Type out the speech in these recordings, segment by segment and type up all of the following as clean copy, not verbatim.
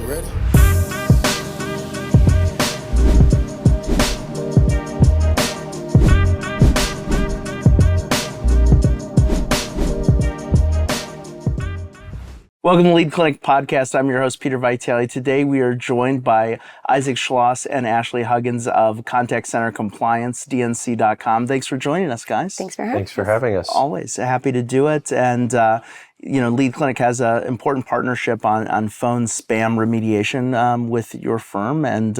Ready? Welcome to Lead Clinic Podcast. I'm your host, Peter Vitale. Today we are joined by Isaac Shloss and Ashley Huggins of Contact Center Compliance, DNC.com. Thanks for joining us, guys. Thanks for having us. Thanks for having us. Always happy to do it. And, Lead Clinic has an important partnership on phone spam remediation with your firm. And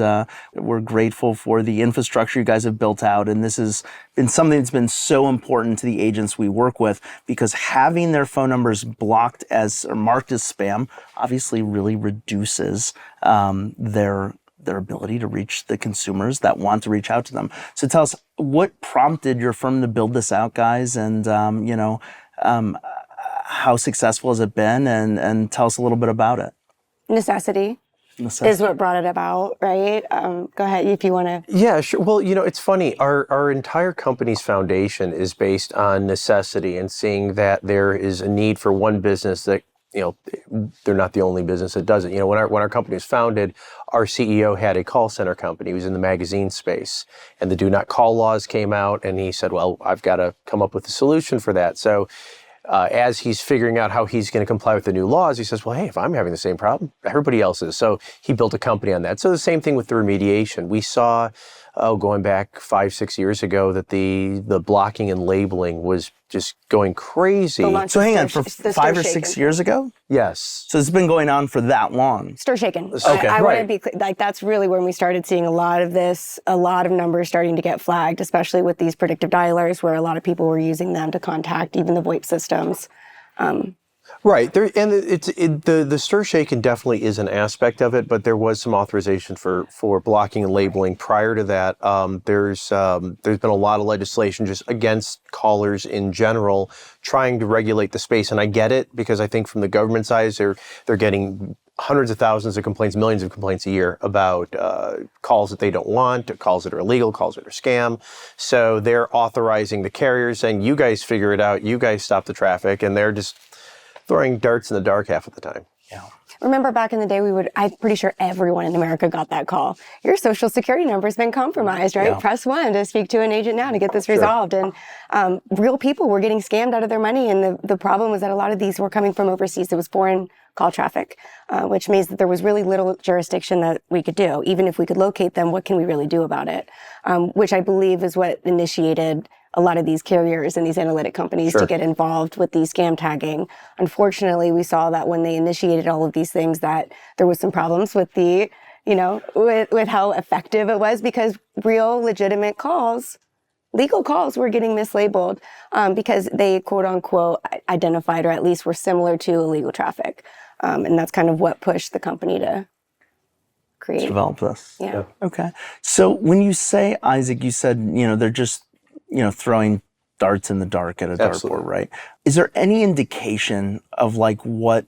we're grateful for the infrastructure you guys have built out. And this has been something that's been so important to the agents we work with, because having their phone numbers blocked as or marked as spam obviously really reduces their ability to reach the consumers that want to reach out to them. So tell us, what prompted your firm to build this out, guys? And, how successful has it been? And tell us a little bit about it. Necessity is what brought it about, right? Go ahead if you want to. Yeah, sure. Well, it's funny. Our entire company's foundation is based on necessity and seeing that there is a need for one business that, they're not the only business that does it. When our company was founded, our CEO had a call center company. He was in the magazine space, and the do not call laws came out, and he said, well, I've got to come up with a solution for that. So as he's figuring out how he's going to comply with the new laws, he says, well, hey, if I'm having the same problem, everybody else is. So he built a company on that. So the same thing with the remediation. We saw, going back 5-6 years ago, that the blocking and labeling was just going crazy. So hang on, for 5 or 6 years ago? Yes. So it's been going on for that long? Stir shaken. Okay, I right. want to be clear, that's really when we started seeing a lot of this, a lot of numbers starting to get flagged, especially with these predictive dialers, where a lot of people were using them to contact even the VoIP systems. Right, the stir shaken definitely is an aspect of it, but there was some authorization for blocking and labeling prior to that. There's been a lot of legislation just against callers in general, trying to regulate the space, and I get it, because I think from the government side, they're getting hundreds of thousands of complaints, millions of complaints a year about calls that they don't want, calls that are illegal, calls that are scam. So they're authorizing the carriers, saying, you guys figure it out, you guys stop the traffic, and they're just throwing darts in the dark half of the time. Yeah. Remember back in the day, I'm pretty sure everyone in America got that call. Your social security number's been compromised, right? Yeah. Press 1 to speak to an agent now to get this resolved. And real people were getting scammed out of their money. And the problem was that a lot of these were coming from overseas. It was foreign call traffic, which means that there was really little jurisdiction that we could do. Even if we could locate them, what can we really do about it? Which I believe is what initiated a lot of these carriers and these analytic companies to get involved with the scam tagging. Unfortunately, we saw that when they initiated all of these things, that there was some problems with the, with how effective it was, because real legitimate calls, legal calls, were getting mislabeled because they quote unquote identified, or at least were similar to illegal traffic. And that's kind of what pushed the company to create. Develop this. Yeah. Okay. So when you say, Isaac, you said, they're just, throwing darts in the dark at a dartboard, right? Is there any indication of what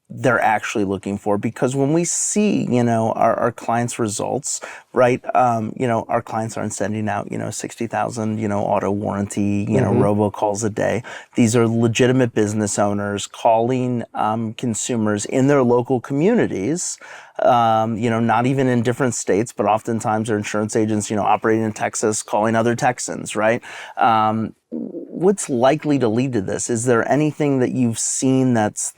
they're actually looking for? Because when we see, our clients' results, right? Our clients aren't sending out, 60,000, auto warranty, robocalls a day. These are legitimate business owners calling consumers in their local communities, not even in different states, but oftentimes they're insurance agents, operating in Texas, calling other Texans, right? What's likely to lead to this? Is there anything that you've seen that's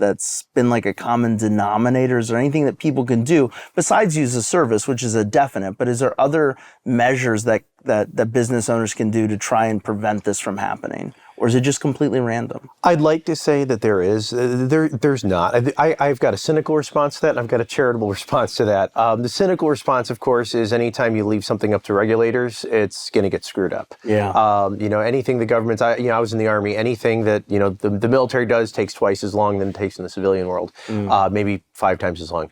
been like a common denominator? Is there anything that people can do besides use the service, which is a definite, but is there other measures that business owners can do to try and prevent this from happening? Or is it just completely random? I'd like to say that there is. There's not. I've got a cynical response to that, and I've got a charitable response to that. The cynical response, of course, is anytime you leave something up to regulators, it's going to get screwed up. Yeah. Anything the government's, I was in the Army, anything that, the military does takes twice as long than it takes in the civilian world, maybe 5 times as long.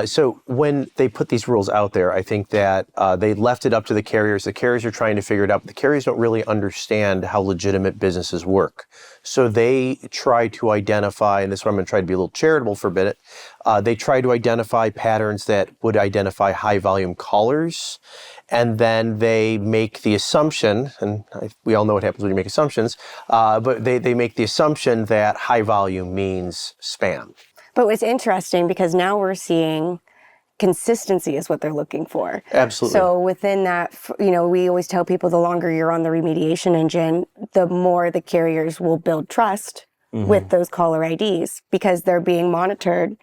So when they put these rules out there, I think that they left it up to the carriers. The carriers are trying to figure it out, but the carriers don't really understand how legitimate businesses work. So they try to identify, and this is where I'm going to try to be a little charitable for a minute, they try to identify patterns that would identify high volume callers, and then they make the assumption, and we all know what happens when you make assumptions, but they make the assumption that high volume means spam. But what's interesting, because now we're seeing consistency is what they're looking for. Absolutely. So within that, we always tell people the longer you're on the remediation engine, the more the carriers will build trust with those caller IDs because they're being monitored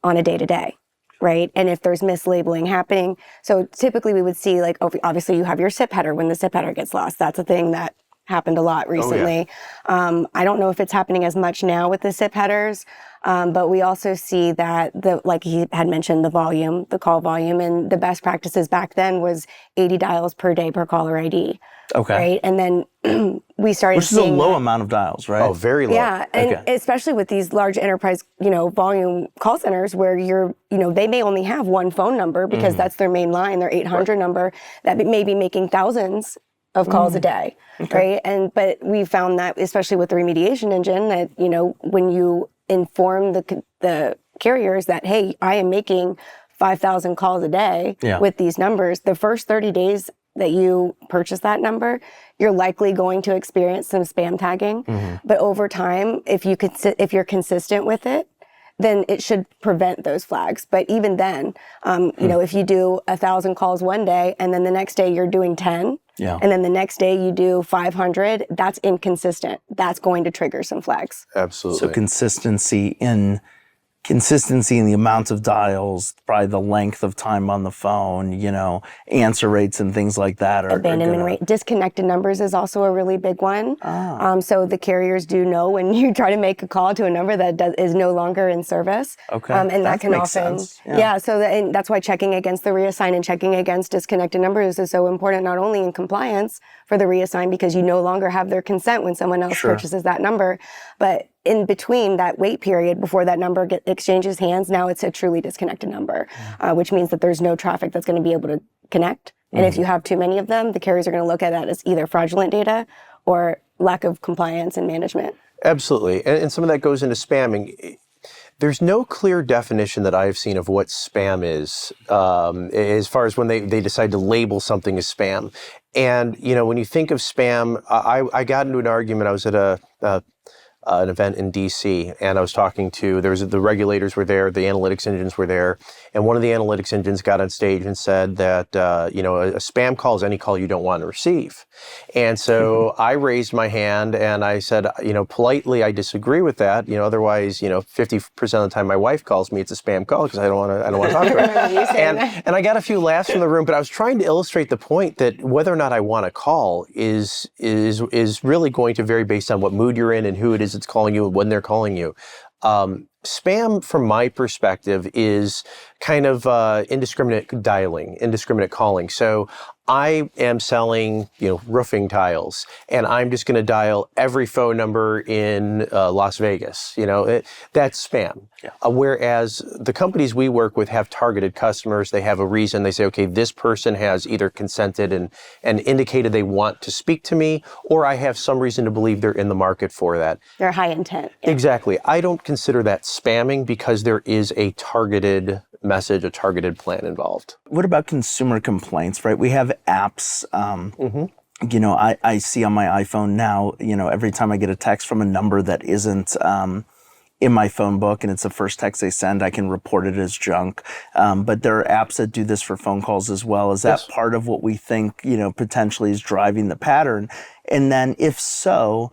on a day-to-day, right? And if there's mislabeling happening, so typically we would see like, obviously you have your SIP header when the SIP header gets lost. That's a thing that happened a lot recently. I don't know if it's happening as much now with the SIP headers, but we also see that like he had mentioned, the call volume, and the best practices back then was 80 dials per day per caller ID. Okay. Right. And then we started Which is a seeing low amount of dials, right? Oh, very low. Yeah. And especially with these large enterprise, volume call centers where they may only have one phone number because that's their main line, their 800 number that may be making thousands of calls a day, right? But we found that, especially with the remediation engine, that when you inform the carriers that, hey, I am making 5,000 calls a day with these numbers, the first 30 days that you purchase that number, you're likely going to experience some spam tagging. But over time, if you're consistent with it, then it should prevent those flags. But even then, if you do 1,000 calls one day and then the next day you're doing 10, and then the next day you do 500, that's inconsistent. That's going to trigger some flags. Absolutely. So consistency in the amount of dials, probably the length of time on the phone, answer rates and things like that. Abandonment rate. Disconnected numbers is also a really big one. So the carriers do know when you try to make a call to a number that is no longer in service. Okay. And that can makes often, sense. and that's why checking against the reassign and checking against disconnected numbers is so important, not only in compliance for the reassign, because you no longer have their consent when someone else purchases that number, but in between that wait period before that number exchanges hands, now it's a truly disconnected number, which means that there's no traffic that's going to be able to connect. And if you have too many of them, the carriers are going to look at that as either fraudulent data or lack of compliance and management. Absolutely. And some of that goes into spamming. There's no clear definition that I've seen of what spam is, as far as when they decide to label something as spam. And, when you think of spam, I got into an argument. I was at an event in DC, and I was talking to, the regulators were there, the analytics engines were there, and one of the analytics engines got on stage and said that, a spam call is any call you don't want to receive. And so I raised my hand and I said, politely, I disagree with that. Otherwise, 50% of the time my wife calls me, it's a spam call because I don't want to talk to her. And I got a few laughs from the room, but I was trying to illustrate the point that whether or not I want to call is really going to vary based on what mood you're in and who it is that's calling you and when they're calling you. Spam, from my perspective, is kind of indiscriminate dialing, indiscriminate calling. So I am selling, roofing tiles, and I'm just going to dial every phone number in Las Vegas. That's spam. Yeah. Whereas the companies we work with have targeted customers. They have a reason. They say, okay, this person has either consented and indicated they want to speak to me, or I have some reason to believe they're in the market for that. They're high intent. Yeah. Exactly. I don't consider that spamming because there is a targeted message, a targeted plan involved. What about consumer complaints, right? We have apps. I see on my iPhone now, every time I get a text from a number that isn't in my phone book and it's the first text they send, I can report it as junk. But there are apps that do this for phone calls as well. Is that part of what we think, potentially is driving the pattern? And then if so,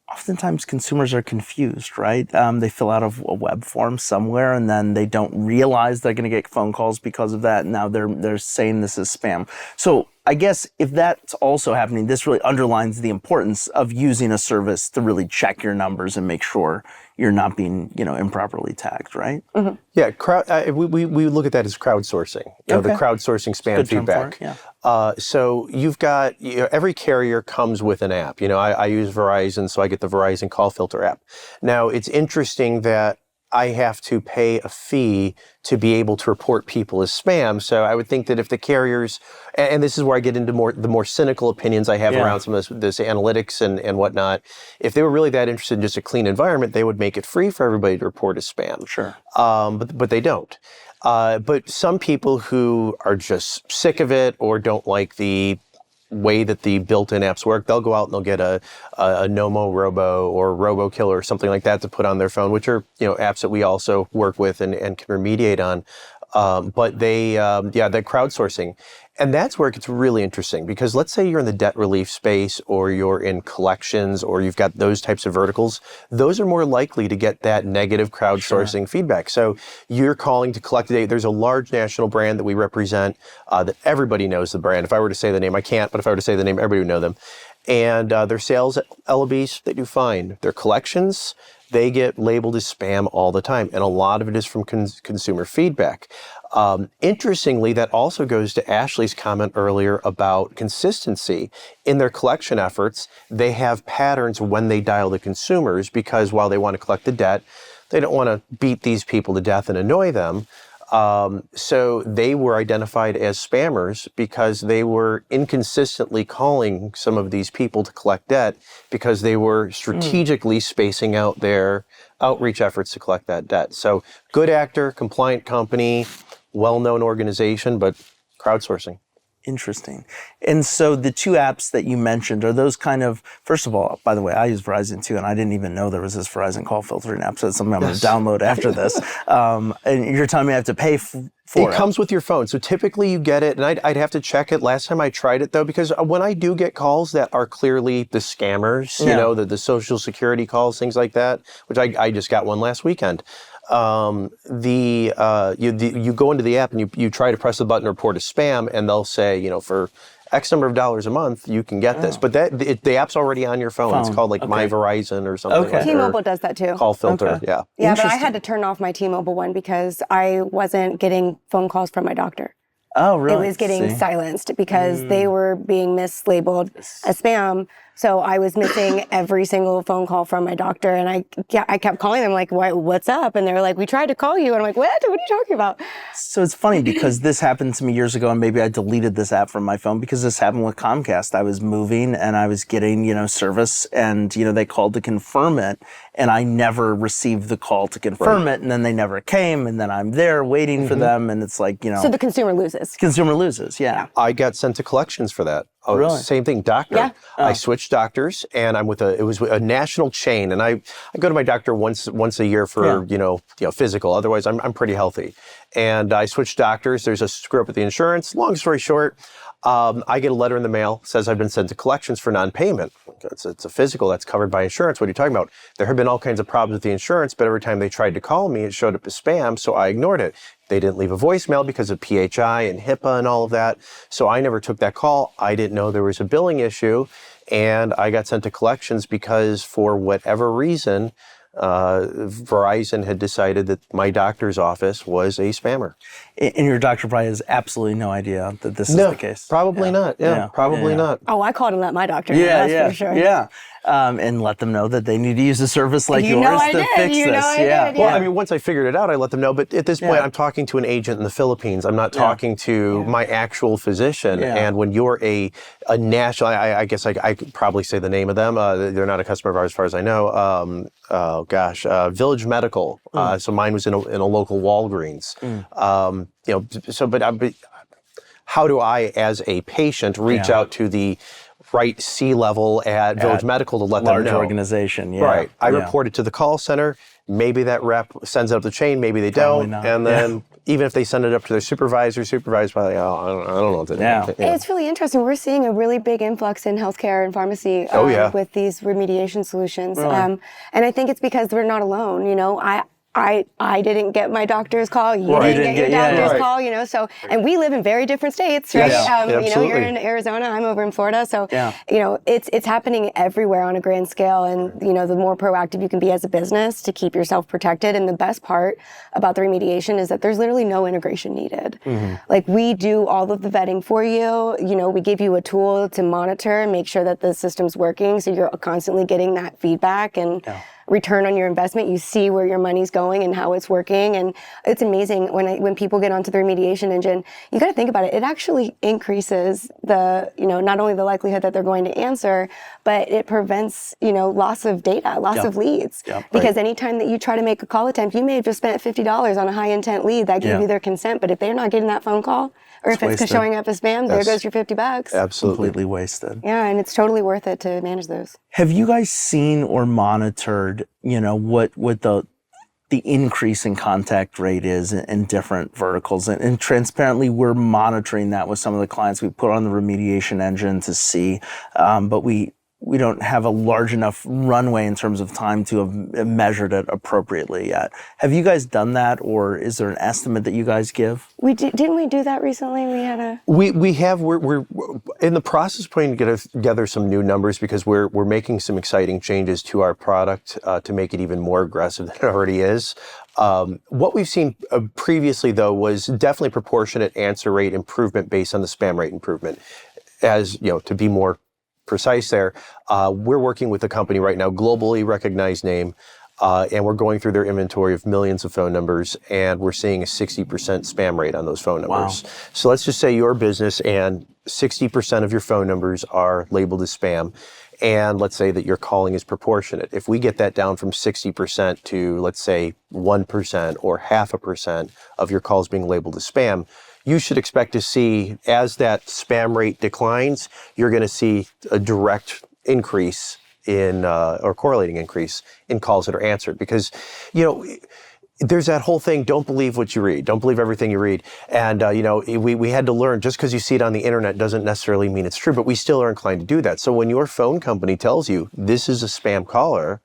oftentimes consumers are confused, right? They fill out a web form somewhere and then they don't realize they're going to get phone calls because of that. Now they're saying this is spam. So I guess if that's also happening, this really underlines the importance of using a service to really check your numbers and make sure you're not being, improperly tagged, right? Mm-hmm. Yeah, we look at that as crowdsourcing. The crowdsourcing spam Good feedback. Term for it, so you've got every carrier comes with an app. I use Verizon, so I get the Verizon call filter app. Now it's interesting that I have to pay a fee to be able to report people as spam. So I would think that if the carriers, and this is where I get into the more cynical opinions I have around some of this analytics and whatnot, if they were really that interested in just a clean environment, they would make it free for everybody to report as spam. Sure. But they don't. But some people who are just sick of it or don't like the way that the built-in apps work, they'll go out and they'll get a Nomo Robo or Robo Killer or something like that to put on their phone, which are apps that we also work with and can remediate on. But the crowdsourcing. And that's where it gets really interesting, because let's say you're in the debt relief space, or you're in collections, or you've got those types of verticals. Those are more likely to get that negative crowdsourcing feedback. So you're calling to collect today. There's a large national brand that we represent that everybody knows the brand. If I were to say the name, I can't, but if I were to say the name, everybody would know them. And their sales LOBs, they do fine. Their collections, they get labeled as spam all the time. And a lot of it is from consumer feedback. Interestingly, that also goes to Ashley's comment earlier about consistency. In their collection efforts, they have patterns when they dial the consumers, because while they want to collect the debt, they don't want to beat these people to death and annoy them. So they were identified as spammers because they were inconsistently calling some of these people to collect debt, because they were strategically spacing out their outreach efforts to collect that debt. So good actor, compliant company, well-known organization, but crowdsourcing. Interesting. And so the two apps that you mentioned, are those kind of, first of all, by the way, I use Verizon too, and I didn't even know there was this Verizon call filtering app, so it's something I'm going to download after this. And you're telling me I have to pay for it? It comes with your phone. So typically you get it, and I'd have to check it. Last time I tried it though, because when I do get calls that are clearly the scammers, you know, the Social Security calls, things like that, which I just got one last weekend. You go into the app and you try to press the button report as spam, and they'll say, you know, for X number of dollars a month, you can get this. But the app's already on your phone. It's called like My Verizon or something. Okay. Like T-Mobile does that too. Call filter, Okay. yeah. Yeah, but I had to turn off my T-Mobile one because I wasn't getting phone calls from my doctor. Oh, really? It was getting silenced because they were being mislabeled as spam. So I was missing every single phone call from my doctor, and I kept calling them like, what's up? And they were like, we tried to call you. And I'm like, what are you talking about? So it's funny because this happened to me years ago, and maybe I deleted this app from my phone because this happened with Comcast. I was moving and I was getting, you know, service, and, you know, they called to confirm it, and I never received the call to confirm it, and then they never came, and then I'm there waiting for them, and it's like, you know. So the consumer loses. Consumer loses, yeah. I got sent to collections for that. Oh, Really? Same thing, doctor. Yeah. I switched doctors, and I'm with it was a national chain, and I go to my doctor once a year for you know physical. Otherwise, I'm pretty healthy. And I switched doctors. There's a screw up with the insurance. Long story short, I get a letter in the mail, says I've been sent to collections for non-payment. It's a physical that's covered by insurance. What are you talking about? There have been all kinds of problems with the insurance, but every time they tried to call me, it showed up as spam, so I ignored it. They didn't leave a voicemail because of PHI and HIPAA and all of that, so I never took that call. I didn't know there was a billing issue, and I got sent to collections because for whatever reason, Verizon had decided that my doctor's office was a spammer. And your doctor probably has absolutely no idea that this is the case. Probably not. Yeah, probably not. Oh, I called and let my doctor know, that's for sure. Yeah. And let them know that they need to use a service like yours to fix this. Well, I mean, once I figured it out, I let them know. But at this point, I'm talking to an agent in the Philippines. I'm not talking to my actual physician. And when you're a national, I guess I could probably say the name of them. They're not a customer of ours as far as I know. Village Medical. So mine was in a local Walgreens. You know, so but how do I, as a patient, reach out to the right C-level at Village Medical to let them know? Large organization, Right. I report it to the call center. Maybe that rep sends it up the chain. Maybe they don't. Not. And then even if they send it up to their supervisor probably, I don't know what to do. It's really interesting. We're seeing a really big influx in healthcare and pharmacy with these remediation solutions. Really? And I think it's because we're not alone. You know, I didn't get my doctor's call. You didn't get your doctor's call, you know, so, and we live in very different states, right? You know, you're in Arizona, I'm over in Florida. So, you know, it's happening everywhere on a grand scale. And, you know, the more proactive you can be as a business to keep yourself protected. And the best part about the remediation is that there's literally no integration needed. Like, we do all of the vetting for you. You know, we give you a tool to monitor and make sure that the system's working. So you're constantly getting that feedback and return on your investment. You see where your money's going and how it's working. And it's amazing when people get onto the remediation engine, you got to think about it. It actually increases the, you know, not only the likelihood that they're going to answer, but it prevents, you know, loss of data, loss of leads. Because anytime that you try to make a call attempt, you may have just spent $50 on a high intent lead that gave you their consent. But if they're not getting that phone call, or if it's showing up as spam, there goes your $50. Absolutely. Completely wasted. Yeah, and it's totally worth it to manage those. Have you guys seen or monitored, you know, what the the increase in contact rate is in different verticals. And transparently, we're monitoring that with some of the clients. We put on the remediation engine to see, but we don't have a large enough runway in terms of time to have measured it appropriately yet. Have you guys done that, or is there an estimate that you guys give? Didn't we do that recently? We had a... We have, we're in the process of putting together some new numbers because we're making some exciting changes to our product to make it even more aggressive than it already is. What we've seen previously, though, was definitely proportionate answer rate improvement based on the spam rate improvement. As, you know, to be more precise there, we're working with a company right now, globally recognized name, and we're going through their inventory of millions of phone numbers, and we're seeing a 60% spam rate on those phone numbers. Wow. So let's just say your business and 60% of your phone numbers are labeled as spam, and let's say that your calling is proportionate. If we get that down from 60% to, let's say, 1% or 0.5% of your calls being labeled as spam, you should expect to see, as that spam rate declines, you're going to see a direct increase in, or correlating increase in calls that are answered. Because, you know, there's that whole thing, don't believe what you read. Don't believe everything you read. And, you know, we had to learn, just because you see it on the internet doesn't necessarily mean it's true, but we still are inclined to do that. So when your phone company tells you this is a spam caller,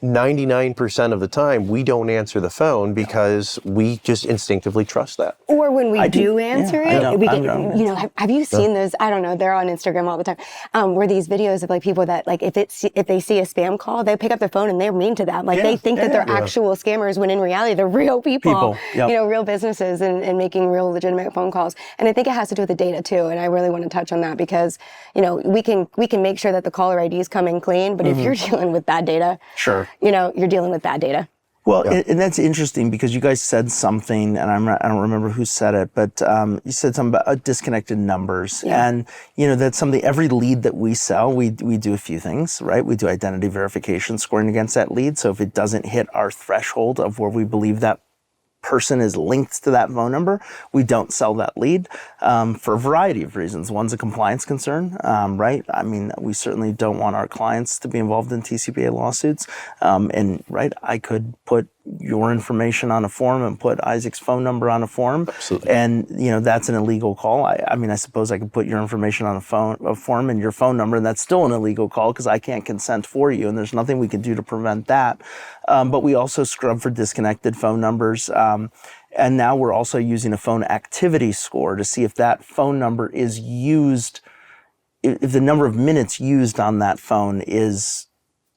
99% of the time we don't answer the phone because we just instinctively trust that. Or when we do answer it, we get, you know, have you seen those? I don't know, they're on Instagram all the time, where these videos of like people that like, if they see a spam call, they pick up their phone and they're mean to them. Like they think that they're actual scammers when in reality, they're real people. You know, real businesses and making real legitimate phone calls. And I think it has to do with the data too. And I really want to touch on that because, you know, we can make sure that the caller IDs come in clean, but if you're dealing with bad data, you know, you're dealing with bad data. Well, and that's interesting because you guys said something, and I don't remember who said it, but you said something about disconnected numbers. And, you know, that's something, every lead that we sell, we do a few things, right? We do identity verification scoring against that lead. So if it doesn't hit our threshold of where we believe that person is linked to that phone number, we don't sell that lead for a variety of reasons. One's a compliance concern, right? I mean, we certainly don't want our clients to be involved in TCPA lawsuits. And right, I could put your information on a form and put Isaac's phone number on a form. Absolutely. And, you know, that's an illegal call. I mean, I suppose I could put your information on a form and your phone number, and that's still an illegal call because I can't consent for you, and there's nothing we can do to prevent that. But we also scrub for disconnected phone numbers. And now we're also using a phone activity score to see if that phone number is used, if the number of minutes used on that phone is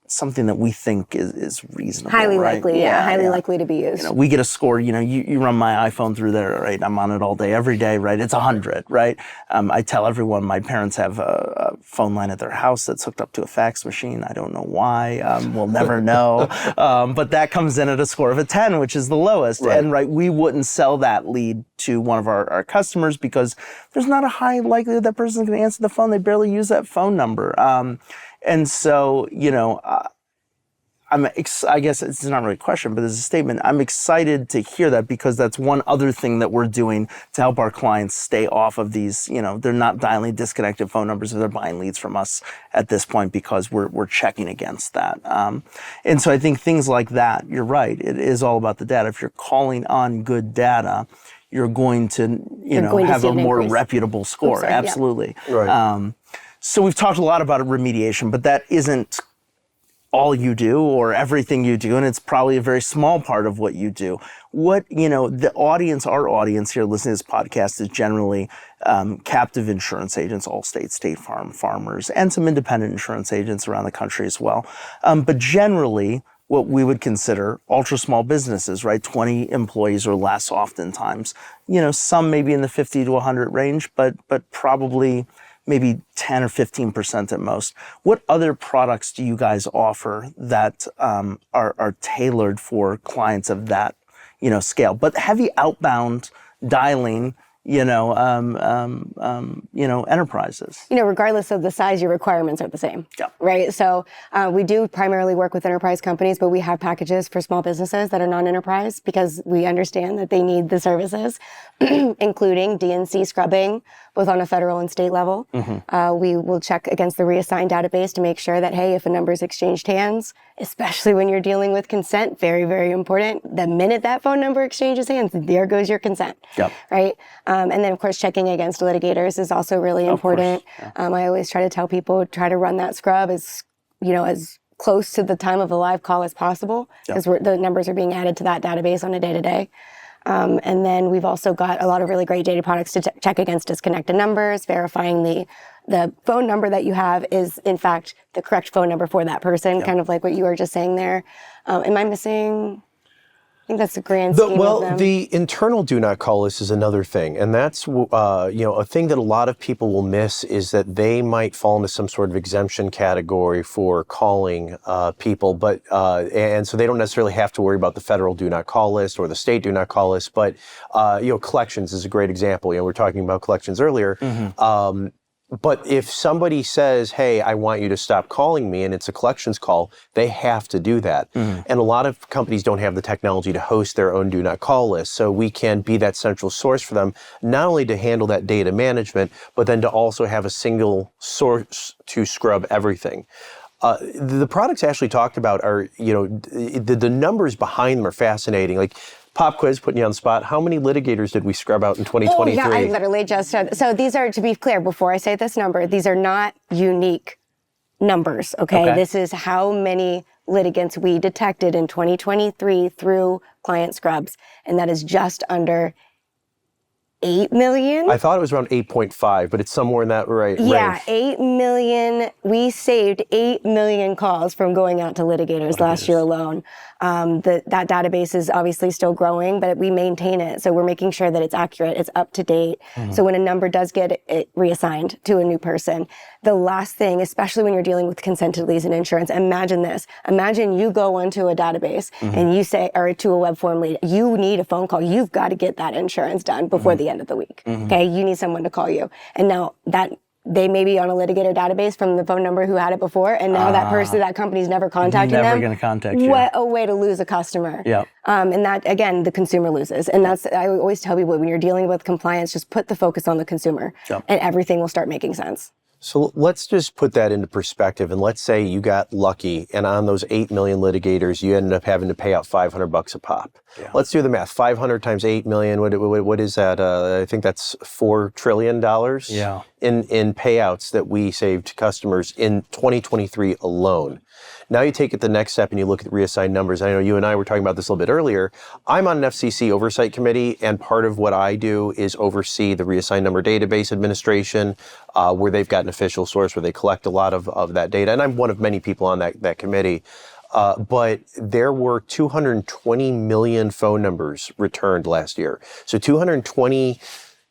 something that we think is reasonable. Highly right? likely, highly likely to be used. You know, we get a score, you know, you run my iPhone through there, right? I'm on it all day, every day, right? It's 100, right? I tell everyone my parents have a phone line at their house that's hooked up to a fax machine. I don't know why. We'll never know. But that comes in at a score of a 10, which is the lowest. Right. And right, we wouldn't sell that lead to one of our customers because there's not a high likelihood that person's going to answer the phone. They barely use that phone number. And so, you know, I guess it's not really a question, but it's a statement. I'm excited to hear that because that's one other thing that we're doing to help our clients stay off of these, you know, they're not dialing disconnected phone numbers if they're buying leads from us at this point because we're checking against that. And so I think things like that, you're right, it is all about the data. If you're calling on good data, you're going to, you know, have a more reputable score. Absolutely. Yeah. Right. So we've talked a lot about remediation, but that isn't all you do or everything you do, and it's probably a very small part of what you do. What, you know, our audience here listening to this podcast is generally captive insurance agents, Allstate, State Farm, farmers, and some independent insurance agents around the country as well. But generally, what we would consider ultra small businesses, right? 20 employees or less oftentimes. You know, some maybe in the 50 to 100 range, but probably maybe 10 or 15% at most. What other products do you guys offer that are tailored for clients of that, you know, scale? But heavy outbound dialing, you know, enterprises. You know, regardless of the size, your requirements are the same, right? So we do primarily work with enterprise companies, but we have packages for small businesses that are non-enterprise because we understand that they need the services, including DNC scrubbing, both on a federal and state level. We will check against the reassigned database to make sure that, hey, if a number's exchanged hands, especially when you're dealing with consent, very, very important. The minute that phone number exchanges hands, there goes your consent, right? And then, of course, checking against litigators is also really important. I always try to tell people, try to run that scrub as close to the time of a live call as possible, because the numbers are being added to that database on a day-to-day. And then we've also got a lot of really great data products to check against disconnected numbers, verifying the phone number that you have is, in fact, the correct phone number for that person, kind of like what you were just saying there. Am I missing? I think that's the grand scheme of them. The internal do not call list is another thing, and that's a thing that a lot of people will miss is that they might fall into some sort of exemption category for calling people, but and so they don't necessarily have to worry about the federal do not call list or the state do not call list. But collections is a great example. We were talking about collections earlier. But if somebody says, hey, I want you to stop calling me, and it's a collections call, they have to do that. And a lot of companies don't have the technology to host their own do not call list. So we can be that central source for them, not only to handle that data management, but then to also have a single source to scrub everything. The products Ashley talked about are, the numbers behind them are fascinating. Like, pop quiz, putting you on the spot. How many litigators did we scrub out in 2023? Oh, yeah, I literally just said, so these are, to be clear, before I say this number, these are not unique numbers, okay? This is how many litigants we detected in 2023 through client scrubs, and that is just under 8 million. I thought it was around 8.5, but it's somewhere in that range. Yeah, 8 million. We saved 8 million calls from going out to litigators last year alone. That database is obviously still growing, but we maintain it. So we're making sure that it's accurate, it's up to date. So when a number does get it reassigned to a new person, the last thing, especially when you're dealing with consented leads and insurance, imagine this. Imagine you go onto a database and you say, or to a web form lead, you need a phone call. You've got to get that insurance done before the end of the week. Okay, you need someone to call you. And now they may be on a litigator database from the phone number who had it before, and now that company's never contacting them. Never going to contact you. What a way to lose a customer. And that, again, the consumer loses. And I always tell people, when you're dealing with compliance, just put the focus on the consumer, and everything will start making sense. So let's just put that into perspective, and let's say you got lucky, and on those 8 million litigators, you ended up having to pay out $500 a pop. Let's do the math. 500 times 8 million. What is that? I think that's $4 trillion. In payouts that we saved customers in 2023 alone. Now you take it the next step and you look at reassigned numbers. I know you and I were talking about this a little bit earlier. I'm on an FCC oversight committee, and part of what I do is oversee the reassigned number database administration, where they've got an official source where they collect a lot of that data. And I'm one of many people on that committee. But there were 220 million phone numbers returned last year. So 220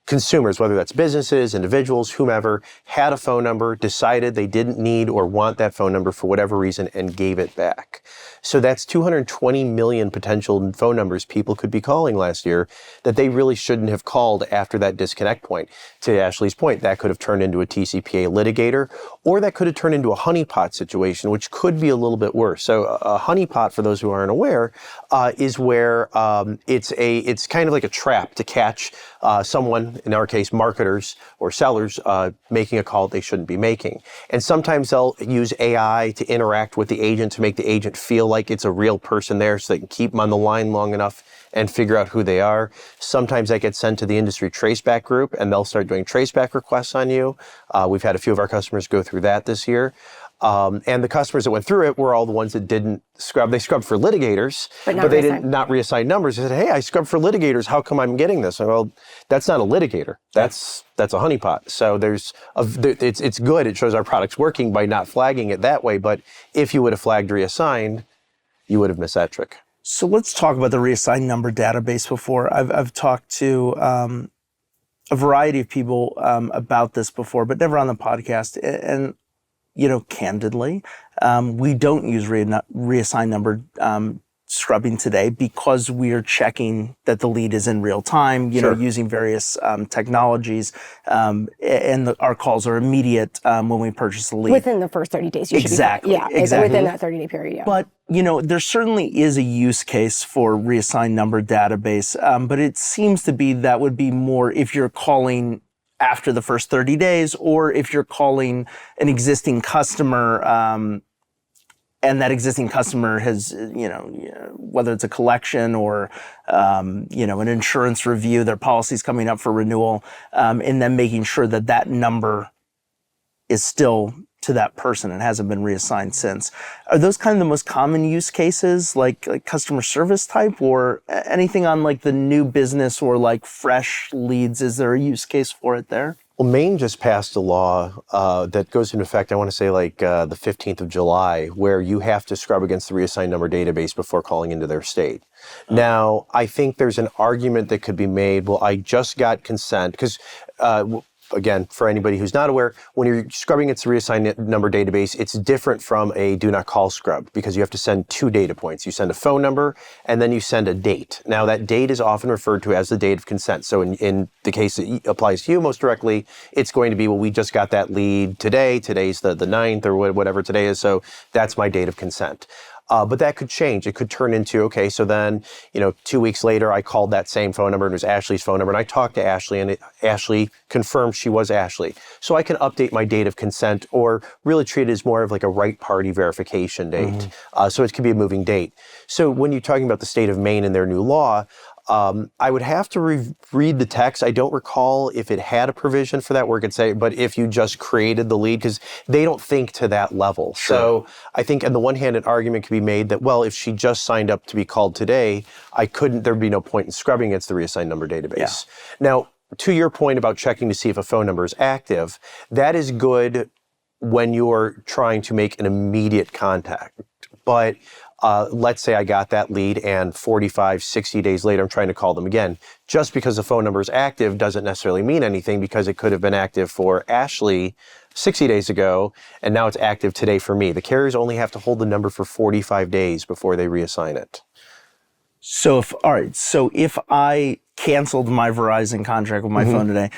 consumers, whether that's businesses, individuals, whomever, had a phone number, decided they didn't need or want that phone number for whatever reason, and gave it back. So that's 220 million potential phone numbers people could be calling last year that they really shouldn't have called after that disconnect point. To Ashley's point, that could have turned into a TCPA litigator, or that could have turned into a honeypot situation, which could be a little bit worse. So a honeypot, for those who aren't aware, is where it's kind of like a trap to catch someone, in our case, marketers or sellers, making a call they shouldn't be making. And sometimes they'll use AI to interact with the agent to make the agent feel like it's a real person there, so they can keep them on the line long enough and figure out who they are. Sometimes that gets sent to the industry traceback group, and they'll start doing traceback requests on you. We've had a few of our customers go through that this year. And the customers that went through it were all the ones that didn't scrub. They scrubbed for litigators, but they did not reassign numbers. They said, hey, I scrubbed for litigators. How come I'm getting this? Well, that's not a litigator. That's a honeypot. So it's good. It shows our product's working by not flagging it that way. But if you would have flagged reassigned, you would have missed that trick. So let's talk about the reassigned number database before. I've talked to a variety of people about this before, but never on the podcast. And candidly, we don't use reassigned number scrubbing today because we are checking that the lead is in real time, using various technologies, and our calls are immediate when we purchase a lead. Within the first 30 days, you should be exactly. Within that 30-day period, yeah. But, there certainly is a use case for reassigned number database, but it seems to be that would be more if you're calling after the first 30 days, or if you're calling an existing customer, and that existing customer has, whether it's a collection or, an insurance review, their policy's coming up for renewal, and then making sure that that number is still to that person and hasn't been reassigned since. Are those kind of the most common use cases, like customer service type, or anything on like the new business or like fresh leads? Is there a use case for it there? Well, Maine just passed a law that goes into effect, I want to say the 15th of July, where you have to scrub against the reassigned number database before calling into their state. Now, I think there's an argument that could be made, well, I just got consent, because again, for anybody who's not aware, when you're scrubbing against the reassigned number database, it's different from a do not call scrub because you have to send 2 data points. You send a phone number and then you send a date. Now that date is often referred to as the date of consent. So in the case that applies to you most directly, it's going to be, well, we just got that lead today. Today's the 9th or whatever today is. So that's my date of consent. But that could change. It could turn into, okay, so then, 2 weeks later, I called that same phone number and it was Ashley's phone number. And I talked to Ashley and Ashley confirmed she was Ashley. So I can update my date of consent or really treat it as more of like a right party verification date. So it could be a moving date. So when you're talking about the state of Maine and their new law, I would have to read the text. I don't recall if it had a provision for that where it could say, but if you just created the lead, because they don't think to that level. Sure. So I think on the one hand, an argument could be made that, well, if she just signed up to be called today, there'd be no point in scrubbing against the reassigned number database. Yeah. Now, to your point about checking to see if a phone number is active, that is good when you're trying to make an immediate contact. But let's say I got that lead and 45, 60 days later, I'm trying to call them again. Just because the phone number is active doesn't necessarily mean anything because it could have been active for Ashley 60 days ago, and now it's active today for me. The carriers only have to hold the number for 45 days before they reassign it. So if I canceled my Verizon contract with my phone today,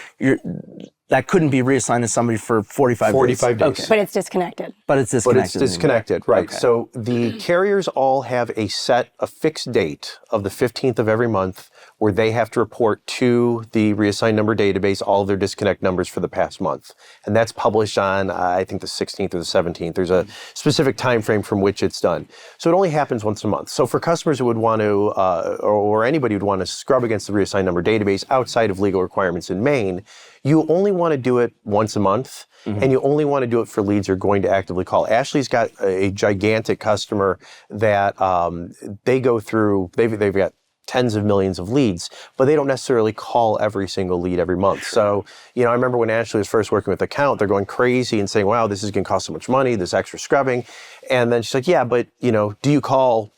that couldn't be reassigned to somebody for 45 days. Okay. But it's disconnected. But it's disconnected, right. Okay. So the carriers all have a fixed date of the 15th of every month where they have to report to the reassigned number database all of their disconnect numbers for the past month. And that's published on, I think, the 16th or the 17th. There's a specific time frame from which it's done. So it only happens once a month. So for customers who would want to, or anybody who would want to scrub against the reassigned number database outside of legal requirements in Maine, you only want to do it once a month, and you only want to do it for leads you're going to actively call. Ashley's got a gigantic customer that they go through, they've got tens of millions of leads, but they don't necessarily call every single lead every month. So, I remember when Ashley was first working with the account, they're going crazy and saying, wow, this is going to cost so much money, this extra scrubbing. And then she's like, yeah, but, do you call,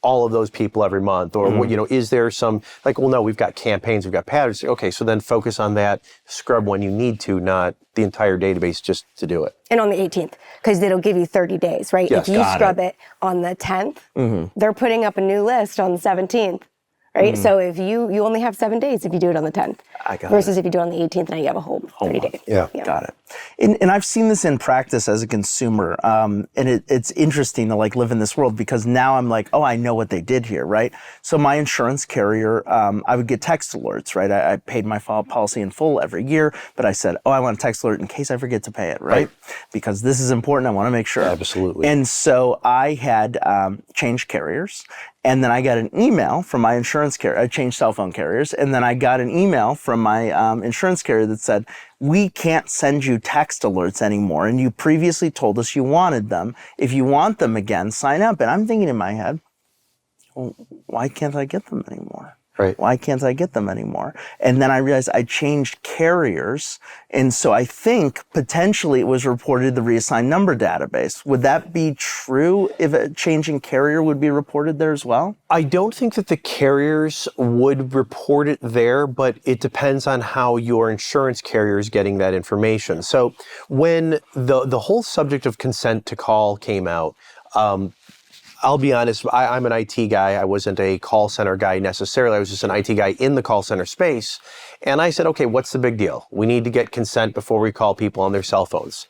all of those people every month? Or, is there some, well, no, we've got campaigns, we've got patterns. Okay, so then focus on that, scrub when you need to, not the entire database just to do it. And on the 18th, because it'll give you 30 days, right? Yes, if you scrub it on the 10th, they're putting up a new list on the 17th, right? So if you only have 7 days if you do it on the 10th. Versus if you do it on the 18th, now you have a whole 30 days. Yeah. Got it. And I've seen this in practice as a consumer. And it's interesting to live in this world because now I'm like, oh, I know what they did here, right? So my insurance carrier, I would get text alerts, right? I paid my policy in full every year, but I said, oh, I want a text alert in case I forget to pay it, right? Because this is important. I want to make sure. Absolutely. And so I had changed carriers. And then I got an email from my insurance carrier. I changed cell phone carriers. And then I got an email from my insurance carrier that said, we can't send you text alerts anymore. And you previously told us you wanted them. If you want them again, sign up. And I'm thinking in my head, well, why can't I get them anymore? Right. Why can't I get them anymore? And then I realized I changed carriers. And so I think potentially it was reported to the reassigned number database. Would that be true if a changing carrier would be reported there as well? I don't think that the carriers would report it there, but it depends on how your insurance carrier is getting that information. So when the whole subject of consent to call came out, I'll be honest, I'm an IT guy. I wasn't a call center guy necessarily. I was just an IT guy in the call center space. And I said, okay, what's the big deal? We need to get consent before we call people on their cell phones.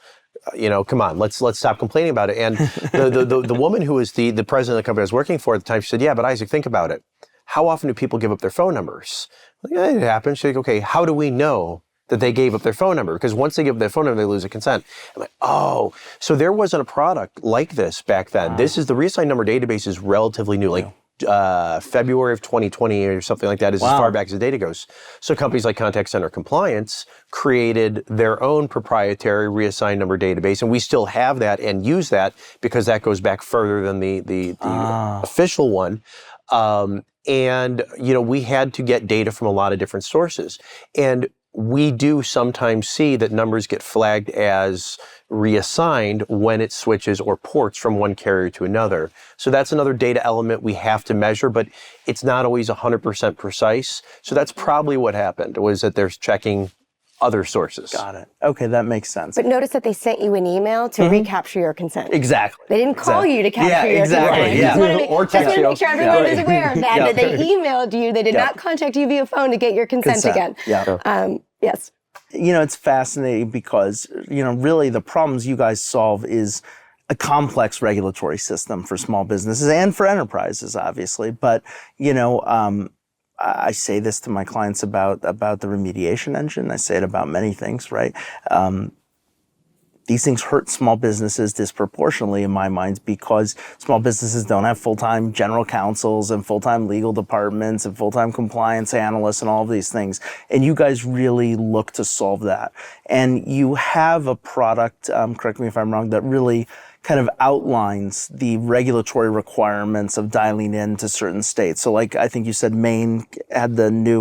Come on, let's stop complaining about it. And the woman who was the president of the company I was working for at the time, she said, yeah, but Isaac, think about it. How often do people give up their phone numbers? Like, it happens. She's like, okay, how do we know that they gave up their phone number, because once they give up their phone number, they lose a consent. I'm like, oh, so there wasn't a product like this back then. This is the reassigned number database is relatively new, like February of 2020 or something like that is as far back as the data goes. So companies like Contact Center Compliance created their own proprietary reassigned number database, and we still have that and use that because that goes back further than the official one. And, you know, we had to get data from a lot of different sources. And we do sometimes see that numbers get flagged as reassigned when it switches or ports from one carrier to another. So that's another data element we have to measure, but it's not always 100% precise. So that's probably what happened, was that they're checking other sources. Got it. Okay, that makes sense. But notice that they sent you an email to recapture your consent. Exactly. They didn't call you to capture your consent. Yeah. Or Just want to make sure everyone is aware of that. Yeah. That they emailed you. They did not contact you via phone to get your consent again. Yeah. Yes. You know, it's fascinating because, you know, really the problems you guys solve is a complex regulatory system for small businesses and for enterprises, obviously. But, you know, I say this to my clients about the remediation engine. I say it about many things, right? These things hurt small businesses disproportionately in my mind because small businesses don't have full-time general counsels and full-time legal departments and full-time compliance analysts and all of these things. And you guys really look to solve that. And you have a product, correct me if I'm wrong, that really kind of outlines the regulatory requirements of dialing into certain states. So like, I think you said Maine had the new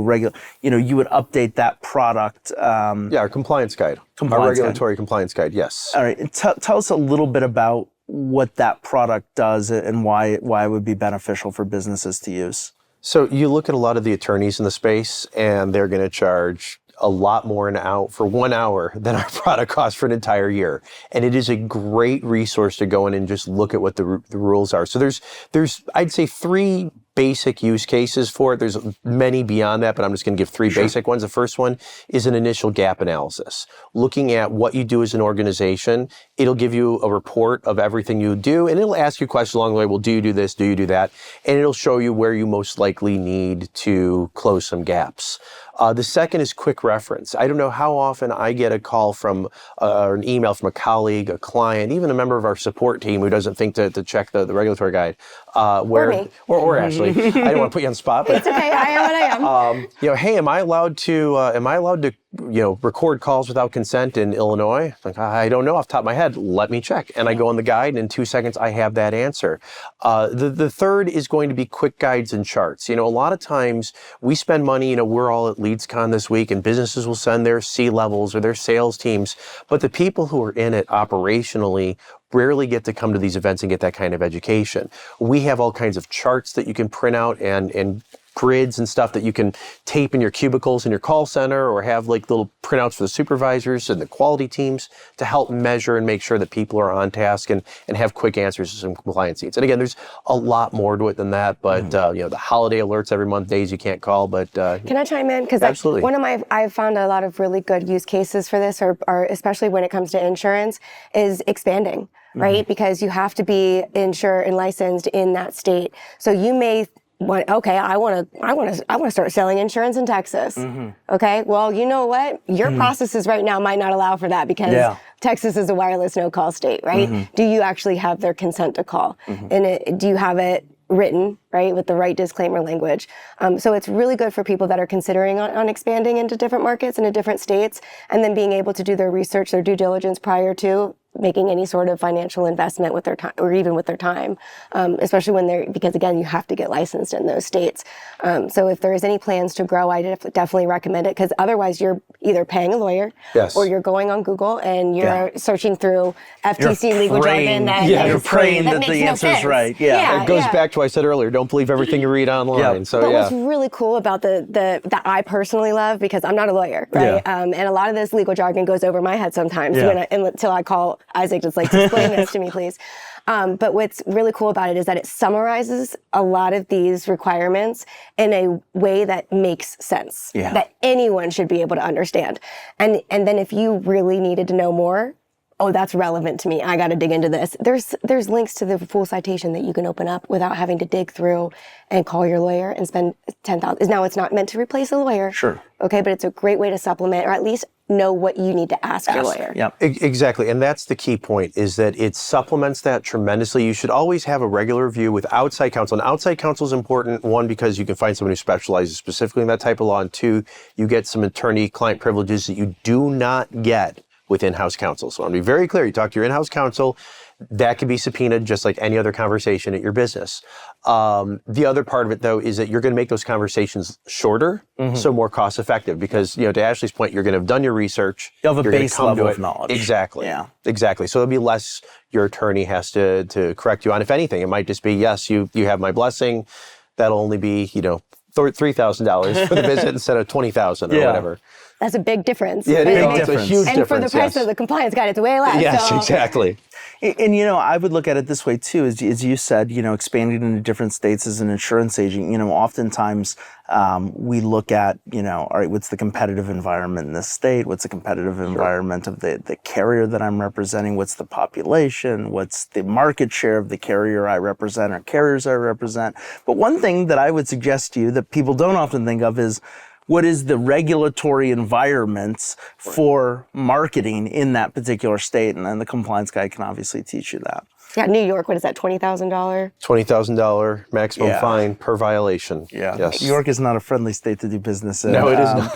you know, you would update that product. Our compliance guide. Our regulatory compliance guide, yes. All right, tell us a little bit about what that product does and why it would be beneficial for businesses to use. So you look at a lot of the attorneys in the space and they're going to charge a lot more for 1 hour than our product costs for an entire year. And it is a great resource to go in and just look at what the rules are. So there's I'd say 3 basic use cases for it. There's many beyond that, but I'm just going to give 3 basic ones. The first one is an initial gap analysis. Looking at what you do as an organization, it'll give you a report of everything you do, and it'll ask you questions along the way. Well, do you do this? Do you do that? And it'll show you where you most likely need to close some gaps. The second is quick reference. I don't know how often I get a call from or an email from a colleague, a client, even a member of our support team who doesn't think to check the regulatory guide. Or Ashley. I don't want to put you on the spot, but it's okay. I am what I am. You know, hey, am I allowed to record calls without consent in Illinois? Like, I don't know off the top of my head. Let me check. And I go on the guide, and in 2 seconds, I have that answer. The third is going to be quick guides and charts. You know, a lot of times we spend money, you know, we're all at LeadsCon this week, and businesses will send their C-levels or their sales teams, but the people who are in it operationally rarely get to come to these events and get that kind of education. We have all kinds of charts that you can print out and grids and stuff that you can tape in your cubicles in your call center, or have like little printouts for the supervisors and the quality teams to help measure and make sure that people are on task and have quick answers to some compliance needs. And again, there's a lot more to it than that, but you know, the holiday alerts every month, days you can't call, but can I chime in? Because absolutely. I've found a lot of really good use cases for this, or especially when it comes to insurance, is expanding, right? Because you have to be insured and licensed in that state. So you may I want to start selling insurance in Texas. Okay, well, you know what? Your processes right now might not allow for that because Texas is a wireless no-call state, right? Do you actually have their consent to call? And do you have it written, right, with the right disclaimer language? So it's really good for people that are considering on expanding into different markets and into different states, and then being able to do their research, their due diligence prior to making any sort of financial investment with their time, or even with their time, especially because again, you have to get licensed in those states. So if there's any plans to grow, I definitely recommend it, because otherwise you're either paying a lawyer or you're going on Google and you're searching through FTC legal jargon you're praying that the answer is right. It goes back to what I said earlier, don't believe everything you read online. But what's really cool about that I personally love, because I'm not a lawyer, right? And a lot of this legal jargon goes over my head sometimes until I call Isaac, just like, explain this to me, please. But what's really cool about it is that it summarizes a lot of these requirements in a way that makes sense, that anyone should be able to understand. And then if you really needed to know more, that's relevant to me, I got to dig into this. There's links to the full citation that you can open up without having to dig through and call your lawyer and spend $10,000. Now, it's not meant to replace a lawyer. Sure. Okay, but it's a great way to supplement, or at least know what you need to ask your lawyer. Yep. Exactly. And that's the key point, is that it supplements that tremendously. You should always have a regular review with outside counsel. And outside counsel is important, one, because you can find someone who specializes specifically in that type of law, and two, you get some attorney-client privileges that you do not get with in-house counsel. So I'm going to be very clear. You talk to your in-house counsel, that can be subpoenaed just like any other conversation at your business. The other part of it, though, is that you're going to make those conversations shorter, so more cost effective, because, to Ashley's point, you're going to have done your research. You'll have a you're base level of knowledge. Exactly. Yeah. Exactly. So there'll be less your attorney has to correct you on. If anything, it might just be, yes, you have my blessing. That'll only be, $3,000 for the visit instead of $20,000 or whatever. That's a big difference. Yeah, it's a huge difference. And for the price of the compliance guide, it's way less. Yes, exactly. And, I would look at it this way, too, as you said, expanding into different states as an insurance agent, oftentimes we look at, all right, what's the competitive environment in this state? What's the competitive environment of the carrier that I'm representing? What's the population? What's the market share of the carrier I represent or carriers I represent? But one thing that I would suggest to you that people don't often think of is, what is the regulatory environments for marketing in that particular state? And then the compliance guide can obviously teach you that. Yeah, New York, what is that, $20,000? $20,000 maximum fine per violation. Yeah. Yes. New York is not a friendly state to do business in. No, it is not.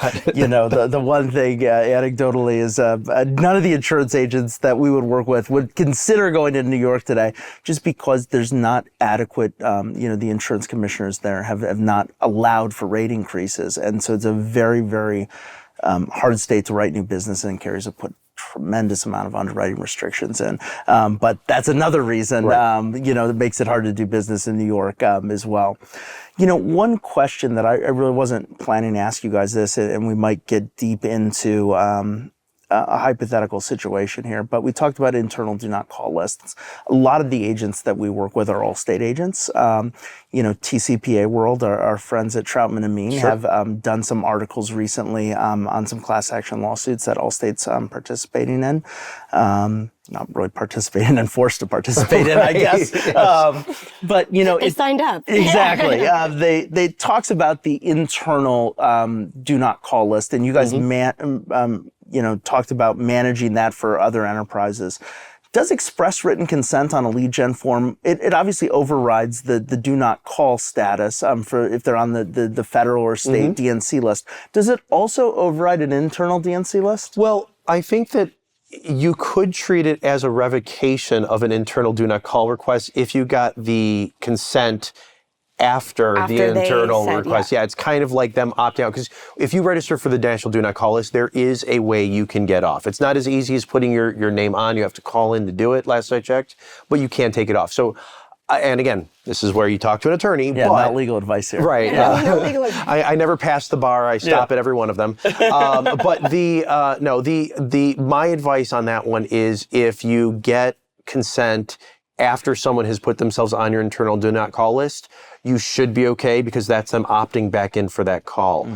The one thing anecdotally is none of the insurance agents that we would work with would consider going to New York today, just because there's not adequate, the insurance commissioners there have not allowed for rate increases. And so it's a very, very hard state to write new business in. Carriers have put tremendous amount of underwriting restrictions in. But that's another reason, that makes it hard to do business in New York as well. One question that I really wasn't planning to ask you guys this, and we might get deep into a hypothetical situation here, but we talked about internal do not call lists. A lot of the agents that we work with are all state agents. TCPA World, our friends at Troutman and Mean, have done some articles recently on some class action lawsuits that all states participating in. Not really participating and forced to participate in, I guess. But they signed up. Exactly. They talks about the internal do not call list, and you guys talked about managing that for other enterprises. Does express written consent on a lead gen form, it obviously overrides the do not call status for if they're on the federal or state DNC list. Does it also override an internal DNC list? Well, I think that you could treat it as a revocation of an internal do not call request if you got the consent after the internal request. Yeah, it's kind of like them opting out, because if you register for the national do not call list, there is a way you can get off. It's not as easy as putting your name on. You have to call in to do it, last I checked, but you can take it off. So, and again, this is where you talk to an attorney. Yeah, but, not legal advice here. Right. No legal advice. I never pass the bar. I stop at every one of them. But my advice on that one is, if you get consent after someone has put themselves on your internal do not call list, you should be okay, because that's them opting back in for that call.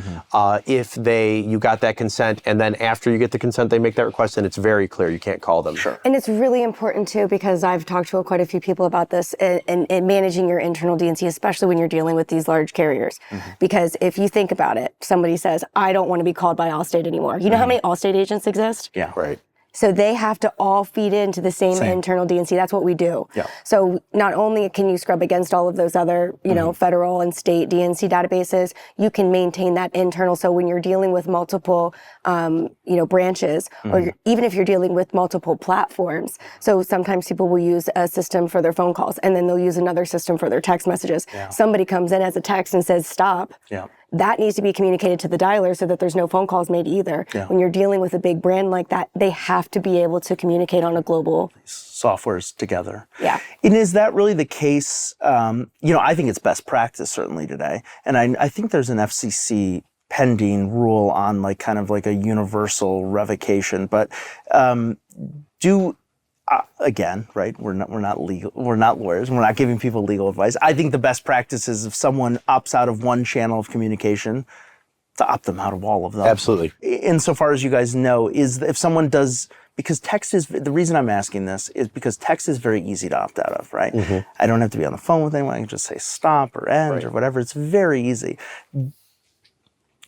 If you got that consent, and then after you get the consent, they make that request, then it's very clear you can't call them. Sure. And it's really important too, because I've talked to quite a few people about this and managing your internal DNC, especially when you're dealing with these large carriers. Because if you think about it, somebody says, I don't want to be called by Allstate anymore. You know how many Allstate agents exist? Yeah. Right. So they have to all feed into the same internal DNC. That's what we do. Yeah. So not only can you scrub against all of those other, federal and state DNC databases, you can maintain that internal. So when you're dealing with multiple, branches, or even if you're dealing with multiple platforms. So sometimes people will use a system for their phone calls, and then they'll use another system for their text messages. Yeah. Somebody comes in as a text and says, stop. Yeah. That needs to be communicated to the dialer so that there's no phone calls made either. Yeah. When you're dealing with a big brand like that, they have to be able to communicate on a global softwares together. Yeah. And is that really the case? I think it's best practice certainly today. And I think there's an FCC pending rule on kind of a universal revocation. But again, right? We're not legal. We're not lawyers. We're not giving people legal advice. I think the best practice is, if someone opts out of one channel of communication, to opt them out of all of them. Absolutely. Insofar as you guys know, is if someone does, because text is, the reason I'm asking this is because text is very easy to opt out of, right? I don't have to be on the phone with anyone. I can just say stop or end or whatever. It's very easy.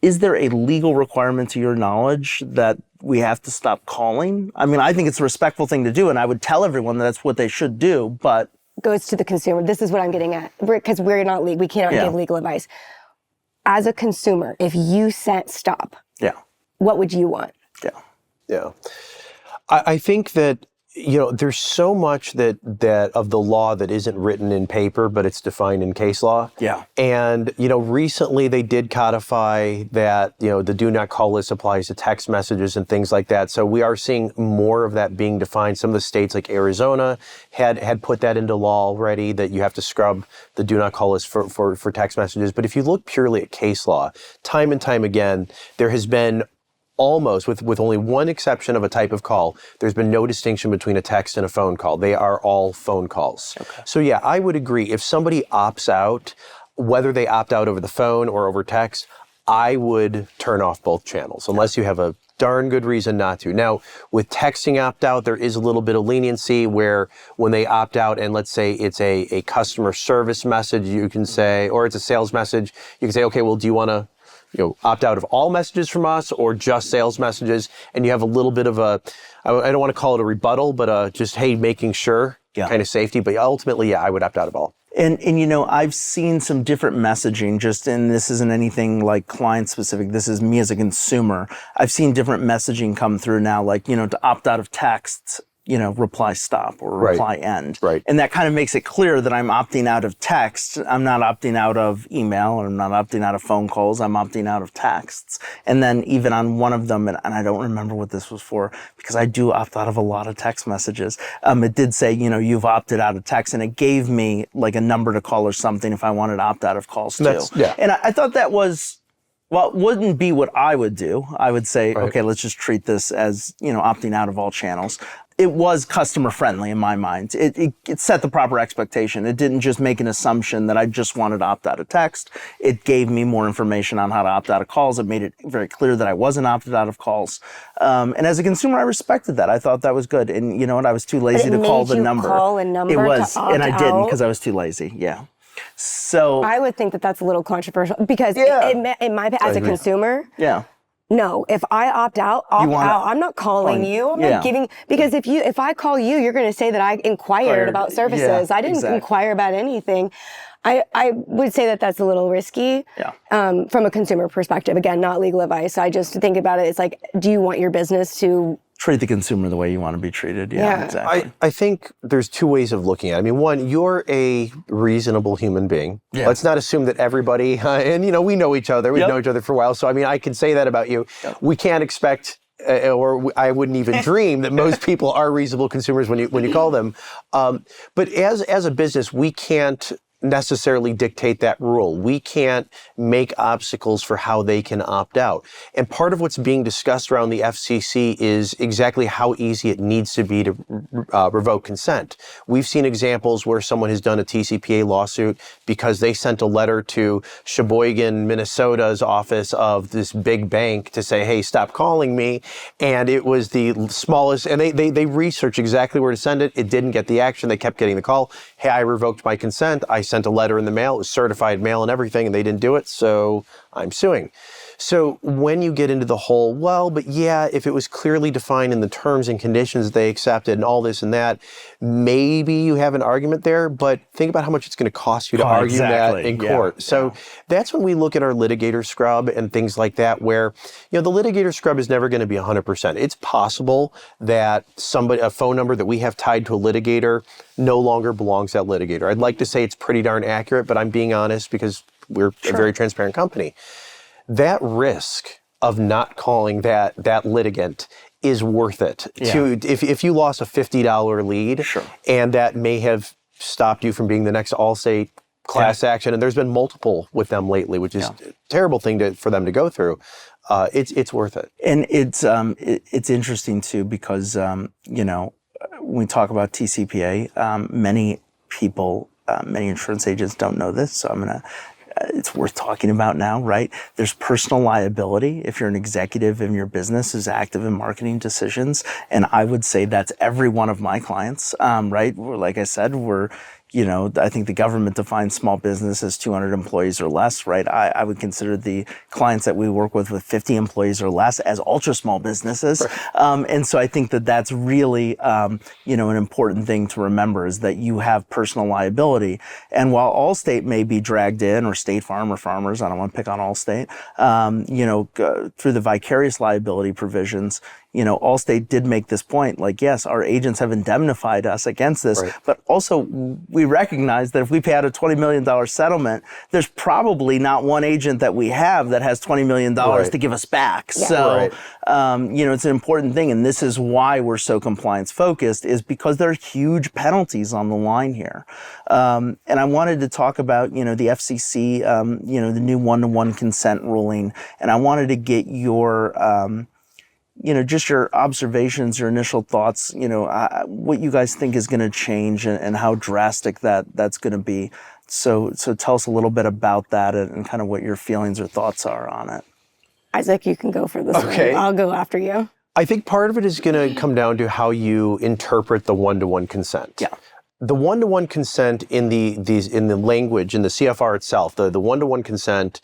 Is there a legal requirement, to your knowledge, that we have to stop calling? I mean, I think it's a respectful thing to do, and I would tell everyone that's what they should do, but... Goes to the consumer. This is what I'm getting at, because we're not we cannot give legal advice. As a consumer, if you sent stop, what would you want? Yeah. I think that, there's so much that of the law that isn't written in paper, but it's defined in case law. Yeah. And, recently they did codify that, the do not call list applies to text messages and things like that. So we are seeing more of that being defined. Some of the states like Arizona had put that into law already, that you have to scrub the do not call list for text messages. But if you look purely at case law, time and time again, there has been almost, with only one exception of a type of call, there's been no distinction between a text and a phone call. They are all phone calls. Okay. So yeah, I would agree. If somebody opts out, whether they opt out over the phone or over text, I would turn off both channels, unless you have a darn good reason not to. Now, with texting opt out, there is a little bit of leniency where when they opt out, and let's say it's a customer service message, you can say, or it's a sales message, you can say, okay, well, do you want to opt out of all messages from us or just sales messages? And you have a little bit of I don't want to call it a rebuttal, but just, hey, making sure kind of safety. But ultimately, I would opt out of all. And I've seen some different messaging, and this isn't anything like client specific. This is me as a consumer. I've seen different messaging come through now, like, to opt out of texts, reply stop or reply end. Right. And that kind of makes it clear that I'm opting out of text. I'm not opting out of email, or I'm not opting out of phone calls. I'm opting out of texts. And then even on one of them, and I don't remember what this was for, because I do opt out of a lot of text messages. It did say, you've opted out of text, and it gave me like a number to call or something if I wanted to opt out of calls too. And I thought that was, well, it wouldn't be what I would do. I would say, okay, let's just treat this as, opting out of all channels. It was customer friendly in my mind. It set the proper expectation. It didn't just make an assumption that I just wanted to opt out of text. It gave me more information on how to opt out of calls. It made it very clear that I wasn't opted out of calls. And as a consumer, I respected that. I thought that was good. And you know what? I was too lazy to call the number. Call a number. It was, to opt and I didn't out? because I was too lazy. Yeah. So I would think that that's a little controversial, because in my as a consumer. Yeah. No, if I opt out, I'm not calling you. I'm not giving, because if I call you, you're going to say that I inquired about services. I didn't inquire about anything. I would say that that's a little risky from a consumer perspective. Again, not legal advice. I just think about it. It's like, do you want your business to treat the consumer the way you want to be treated? Yeah, exactly. I think there's two ways of looking at it. I mean, one, you're a reasonable human being. Yeah. Let's not assume that everybody, and we know each other. We've known each other for a while. So, I mean, I can say that about you. Yep. We can't expect, or I wouldn't even dream that most people are reasonable consumers when you call them. But as a business, we can't necessarily dictate that rule. We can't make obstacles for how they can opt out. And part of what's being discussed around the FCC is exactly how easy it needs to be to revoke consent. We've seen examples where someone has done a TCPA lawsuit because they sent a letter to Sheboygan, Minnesota's office of this big bank to say, hey, stop calling me. And it was the smallest, and they researched exactly where to send it. It didn't get the action. They kept getting the call. Hey, I revoked my consent. I sent a letter in the mail. It was certified mail and everything, and they didn't do it, so I'm suing. So when you get into the whole, well, but yeah, if it was clearly defined in the terms and conditions they accepted and all this and that, maybe you have an argument there, but think about how much it's going to cost you to argue that in court. So that's when we look at our litigator scrub and things like that, where, the litigator scrub is never going to be 100%. It's possible that a phone number that we have tied to a litigator no longer belongs to that litigator. I'd like to say it's pretty darn accurate, but I'm being honest because we're a very transparent company. That risk of not calling that litigant is worth it. If you lost a $50 lead, and that may have stopped you from being the next Allstate class action, and there's been multiple with them lately, which is a terrible thing for them to go through. It's worth it. And it's interesting too, because when we talk about TCPA, many people, many insurance agents don't know this, so it's worth talking about now, right? There's personal liability if you're an executive in your business who's active in marketing decisions. And I would say that's every one of my clients, right? Like I said, we're, I think the government defines small business as 200 employees or less, right? I would consider the clients that we work with 50 employees or less as ultra small businesses. Right. And so I think that that's really, an important thing to remember is that you have personal liability. And while Allstate may be dragged in, or State Farm or Farmers, I don't want to pick on Allstate, through the vicarious liability provisions, Allstate did make this point, like, yes, our agents have indemnified us against this, right. But also we recognize that if we pay out a $20 million settlement, there's probably not one agent that we have that has $20 million right. to give us back. Yeah. So, right. It's an important thing. And this is why we're so compliance focused, is because there are huge penalties on the line here. And I wanted to talk about, the FCC, the new one-to-one consent ruling. And I wanted to get your, just your observations, your initial thoughts, what you guys think is going to change and how drastic that's going to be. So tell us a little bit about that and kind of what your feelings or thoughts are on it. Isaac, you can go for this one. I'll go after you. I think part of it is going to come down to how you interpret the one-to-one consent. Yeah. The one-to-one consent in the language, in the CFR itself, the one-to-one consent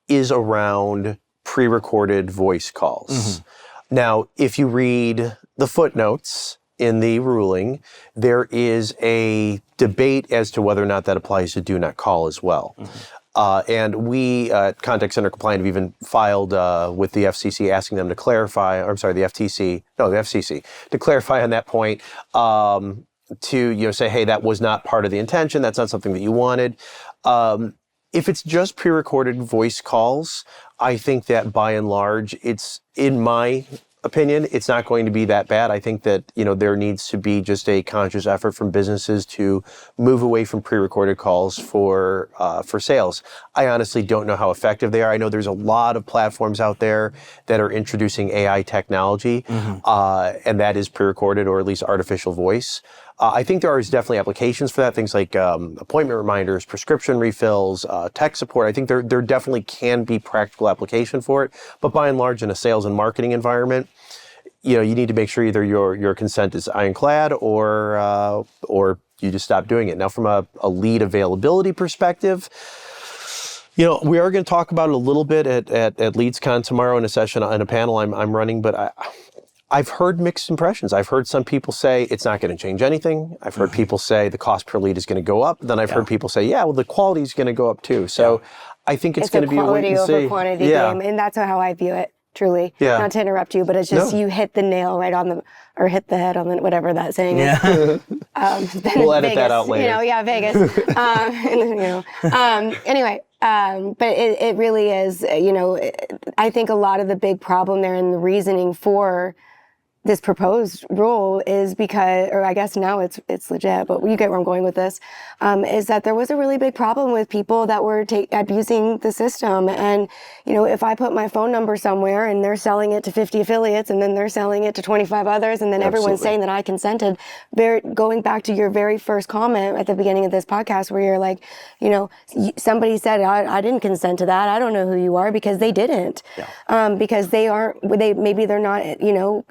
is around pre-recorded voice calls. Mm-hmm. Now, if you read the footnotes in the ruling, there is a debate as to whether or not that applies to do not call as well. Mm-hmm. And we, Contact Center Compliant, have even filed with the FCC asking them to clarify, the FCC, to clarify on that point, to say, hey, that was not part of the intention, that's not something that you wanted. If it's just pre-recorded voice calls, I think that by and large, it's, in my opinion, it's not going to be that bad. I think that, there needs to be just a conscious effort from businesses to move away from pre-recorded calls for sales. I honestly don't know how effective they are. I know there's a lot of platforms out there that are introducing AI technology, mm-hmm. And that is pre-recorded or at least artificial voice. I think there is definitely applications for that, things like appointment reminders, prescription refills, tech support. I think there definitely can be practical application for it. But by and large, in a sales and marketing environment, you need to make sure either your consent is ironclad or you just stop doing it. Now, from a lead availability perspective, we are going to talk about it a little bit at LeadsCon tomorrow in a session, in a panel I'm running, but I've heard mixed impressions. I've heard some people say it's not going to change anything. I've heard people say the cost per lead is going to go up. Then I've heard people say, the quality is going to go up too. So I think it's going to be a wait and see. It's a quality over quantity game, and that's how I view it, truly. Yeah. Not to interrupt you, but it's just you hit the nail right on or hit the head on the, whatever that saying is. We'll edit that out later. Vegas. Anyway. But it really is, I think a lot of the big problem there and the reasoning for this proposed rule is because, or I guess now it's legit, but you get where I'm going with this, is that there was a really big problem with people that were abusing the system. And, if I put my phone number somewhere and they're selling it to 50 affiliates and then they're selling it to 25 others and then everyone's saying that I consented, going back to your very first comment at the beginning of this podcast where you're like, somebody said, I didn't consent to that. I don't know who you are, because they didn't. Yeah. Because maybe they're not,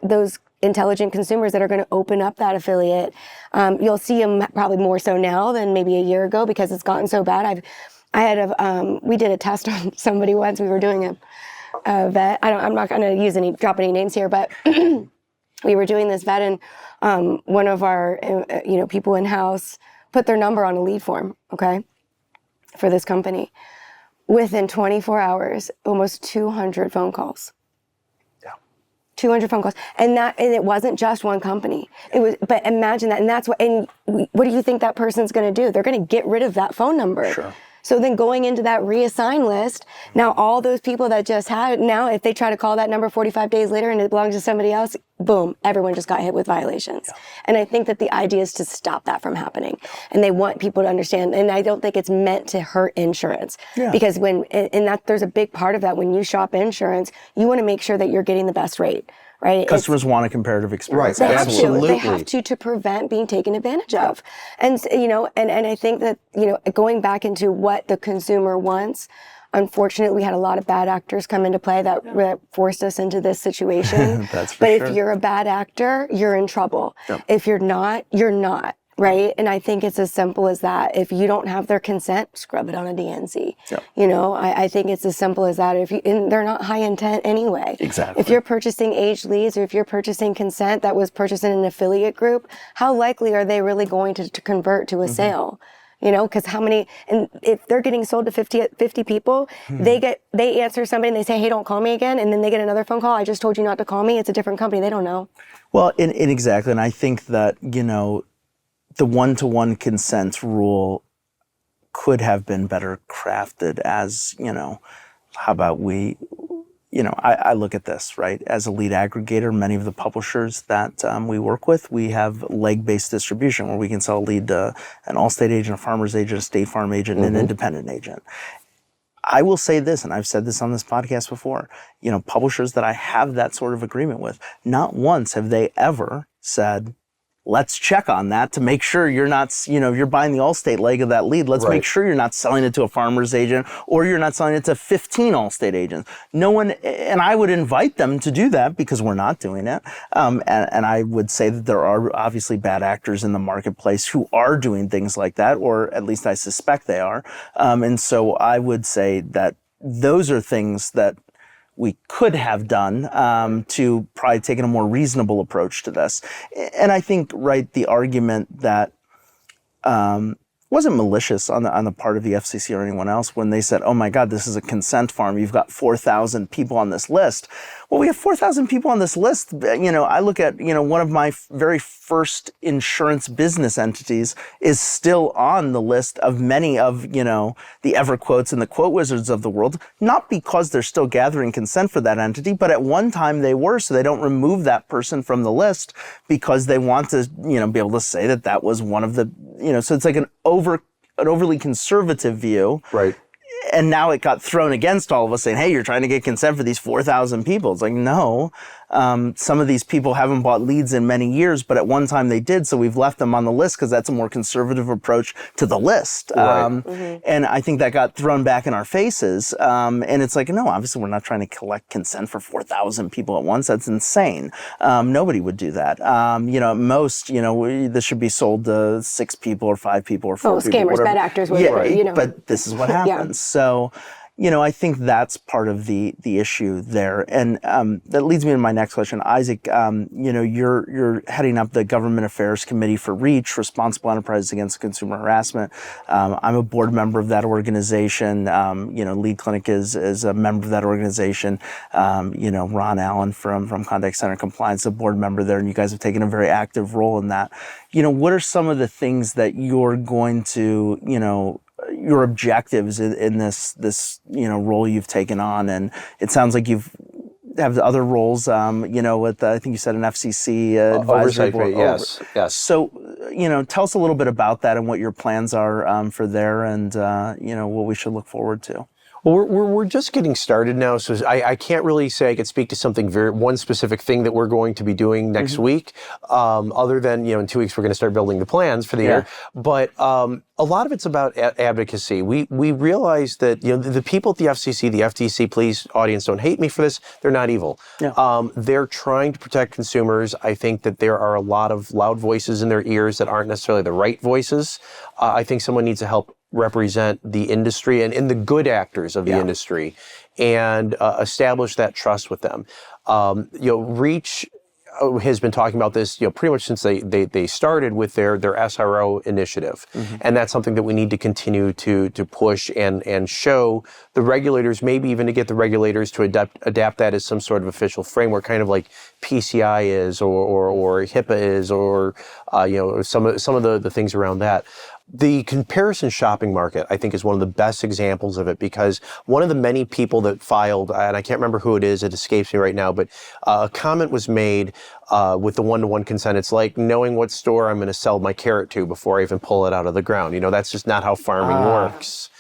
those intelligent consumers that are going to open up that affiliate. You'll see them probably more so now than maybe a year ago because it's gotten so bad. We did a test on somebody once. We were doing a vet. I'm not going to drop any names here, but we were doing this vet, and one of our people in house put their number on a lead form, okay, for this company. Within 24 hours, almost 200 phone calls. 200 phone calls, and it wasn't just one company. But imagine that, and that's what. And what do you think that person's going to do? They're going to get rid of that phone number. Sure. So then going into that reassigned list, now all those people that just had it, now if they try to call that number 45 days later and it belongs to somebody else, boom, everyone just got hit with violations. Yeah. And I think that the idea is to stop that from happening. And they want people to understand, and I don't think it's meant to hurt insurance. Yeah. Because there's a big part of that. When you shop insurance, you want to make sure that you're getting the best rate. Right? Customers want a comparative experience. Right. Absolutely. They have to prevent being taken advantage of. And, and I think that, going back into what the consumer wants, unfortunately, we had a lot of bad actors come into play that forced us into this situation. That's for but sure. If you're a bad actor, you're in trouble. Yep. If you're not, you're not. right? And I think it's as simple as that. If you don't have their consent, scrub it on a DNC. Yep. You know, I think it's as simple as that. And they're not high intent anyway. Exactly. If you're purchasing aged leads, or if you're purchasing consent that was purchased in an affiliate group, how likely are they really going to convert to a sale? You know, because and if they're getting sold to 50 people, they answer somebody and they say, hey, don't call me again. And then they get another phone call. I just told you not to call me. It's a different company. They don't know. Well, exactly. And I think that, you know, the one-to-one consent rule could have been better crafted as, you know, how about we, you know, I look at this, right? As a lead aggregator, many of the publishers that we work with, we have leg-based distribution where we can sell a lead to an Allstate agent, a Farmers agent, a State Farm agent, and an independent agent. I will say this, and I've said this on this podcast before, you know, publishers that I have that sort of agreement with, not once have they ever said, let's check on that to make sure you're not, you know, you're buying the Allstate leg of that lead. Let's make sure you're not selling it to a Farmer's agent or you're not selling it to 15 Allstate agents. No one, and I would invite them to do that because we're not doing it. And I would say that there are obviously bad actors in the marketplace who are doing things like that, or at least I suspect they are. And so I would say that those are things that we could have done to probably taken a more reasonable approach to this. And I think, right, the argument that wasn't malicious on the part of the FCC or anyone else when they said, oh my God, this is a consent farm. You've got 4,000 people on this list. Well, we have 4,000 people on this list. You know, I look at, you know, one of my very first insurance business entities is still on the list of many of, you know, the EverQuotes and the Quote Wizards of the world, not because they're still gathering consent for that entity, but at one time they were, so they don't remove that person from the list because they want to, you know, be able to say that that was one of the, you know, so it's like an overly conservative view. Right. And now it got thrown against all of us saying, hey, you're trying to get consent for these 4,000 people. It's like, no, some of these people haven't bought leads in many years, but at one time they did. So we've left them on the list because that's a more conservative approach to the list. Right. And I think that got thrown back in our faces. And it's like, no, obviously we're not trying to collect consent for 4,000 people at once. That's insane. Nobody would do that. You know, at most, you know, this should be sold to 6 people or 5 people or 4 people. Scammers, bad actors, whatever, you know. But this is what happens. So, you know, I think that's part of the issue there. And that leads me to my next question. Isaac, you know, you're heading up the Government Affairs Committee for REACH, Responsible Enterprises Against Consumer Harassment. I'm a board member of that organization. You know, Lead Clinic is a member of that organization. You know, Ron Allen from Contact Center Compliance, is a board member there, and you guys have taken a very active role in that. You know, what are some of the things that you're going to, you know, your objectives in this you know, role you've taken on? And it sounds like you've have other roles, you know, with I think you said an FCC advisory board. Yes. So, you know, tell us a little bit about that and what your plans are for there, and you know, what we should look forward to. Well, we're just getting started now, so I can't really say I could speak to something one specific thing that we're going to be doing next week, other than, you know, in 2 weeks we're going to start building the plans for the year. But a lot of it's about advocacy. We realize that, you know, the people at the FCC, the FTC, please, audience, don't hate me for this, they're not evil. Yeah. They're trying to protect consumers. I think that there are a lot of loud voices in their ears that aren't necessarily the right voices. I think someone needs to help represent the industry and the good actors of the industry and establish that trust with them. You know, REACH has been talking about this, you know, pretty much since they started with their SRO initiative. And that's something that we need to continue to push and show the regulators, maybe even to get the regulators to adapt that as some sort of official framework, kind of like PCI is or HIPAA is, or you know, some of the things around that. The comparison shopping market, I think, is one of the best examples of it, because one of the many people that filed, and I can't remember who it is, it escapes me right now, but a comment was made with the one-to-one consent. It's like knowing what store I'm going to sell my carrot to before I even pull it out of the ground. You know, that's just not how farming works.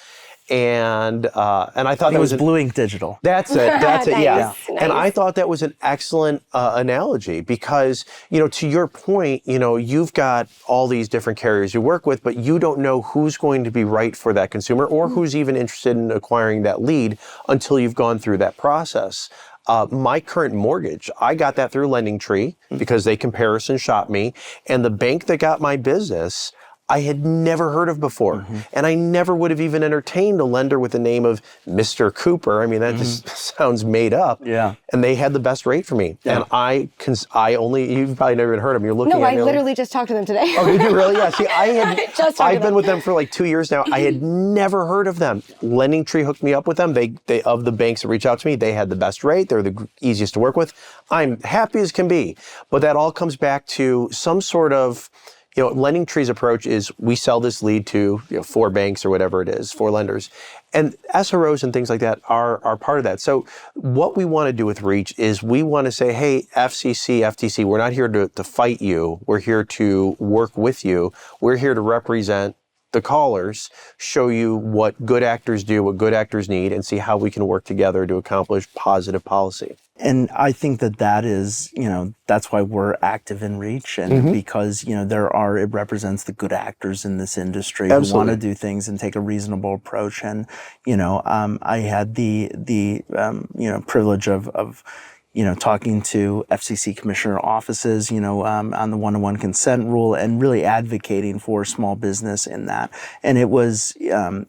And I thought it was Blue Ink Digital. That's it. That's it. Yeah. Nice. And I thought that was an excellent analogy, because, you know, to your point, you know, you've got all these different carriers you work with, but you don't know who's going to be right for that consumer or who's even interested in acquiring that lead until you've gone through that process. My current mortgage, I got that through LendingTree because they comparison shop me. And the bank that got my business, I had never heard of before. And I never would have even entertained a lender with the name of Mr. Cooper. I mean, that just sounds made up. Yeah. And they had the best rate for me. Yeah. And you've probably never even heard of them. You're looking No, at I me literally just talked to them today. Oh, did you really? Yeah. See, I've been them. with them for like 2 years now. I had never heard of them. LendingTree hooked me up with them. They of the banks that reach out to me, they had the best rate. They're the easiest to work with. I'm happy as can be. But that all comes back to some sort of, LendingTree's approach is we sell this lead to 4 banks or whatever it is, 4 lenders. And SROs and things like that are part of that. So what we want to do with Reach is we want to say, hey, FCC, FTC, we're not here to fight you. We're here to work with you. We're here to represent the callers, show you what good actors do, what good actors need, and see how we can work together to accomplish positive policy. And I think that is, that's why we're active in Reach, and because, it represents the good actors in this industry who want to do things and take a reasonable approach. And, I had the privilege of talking to FCC commissioner offices, on the one-to-one consent rule and really advocating for small business in that. And it was, we're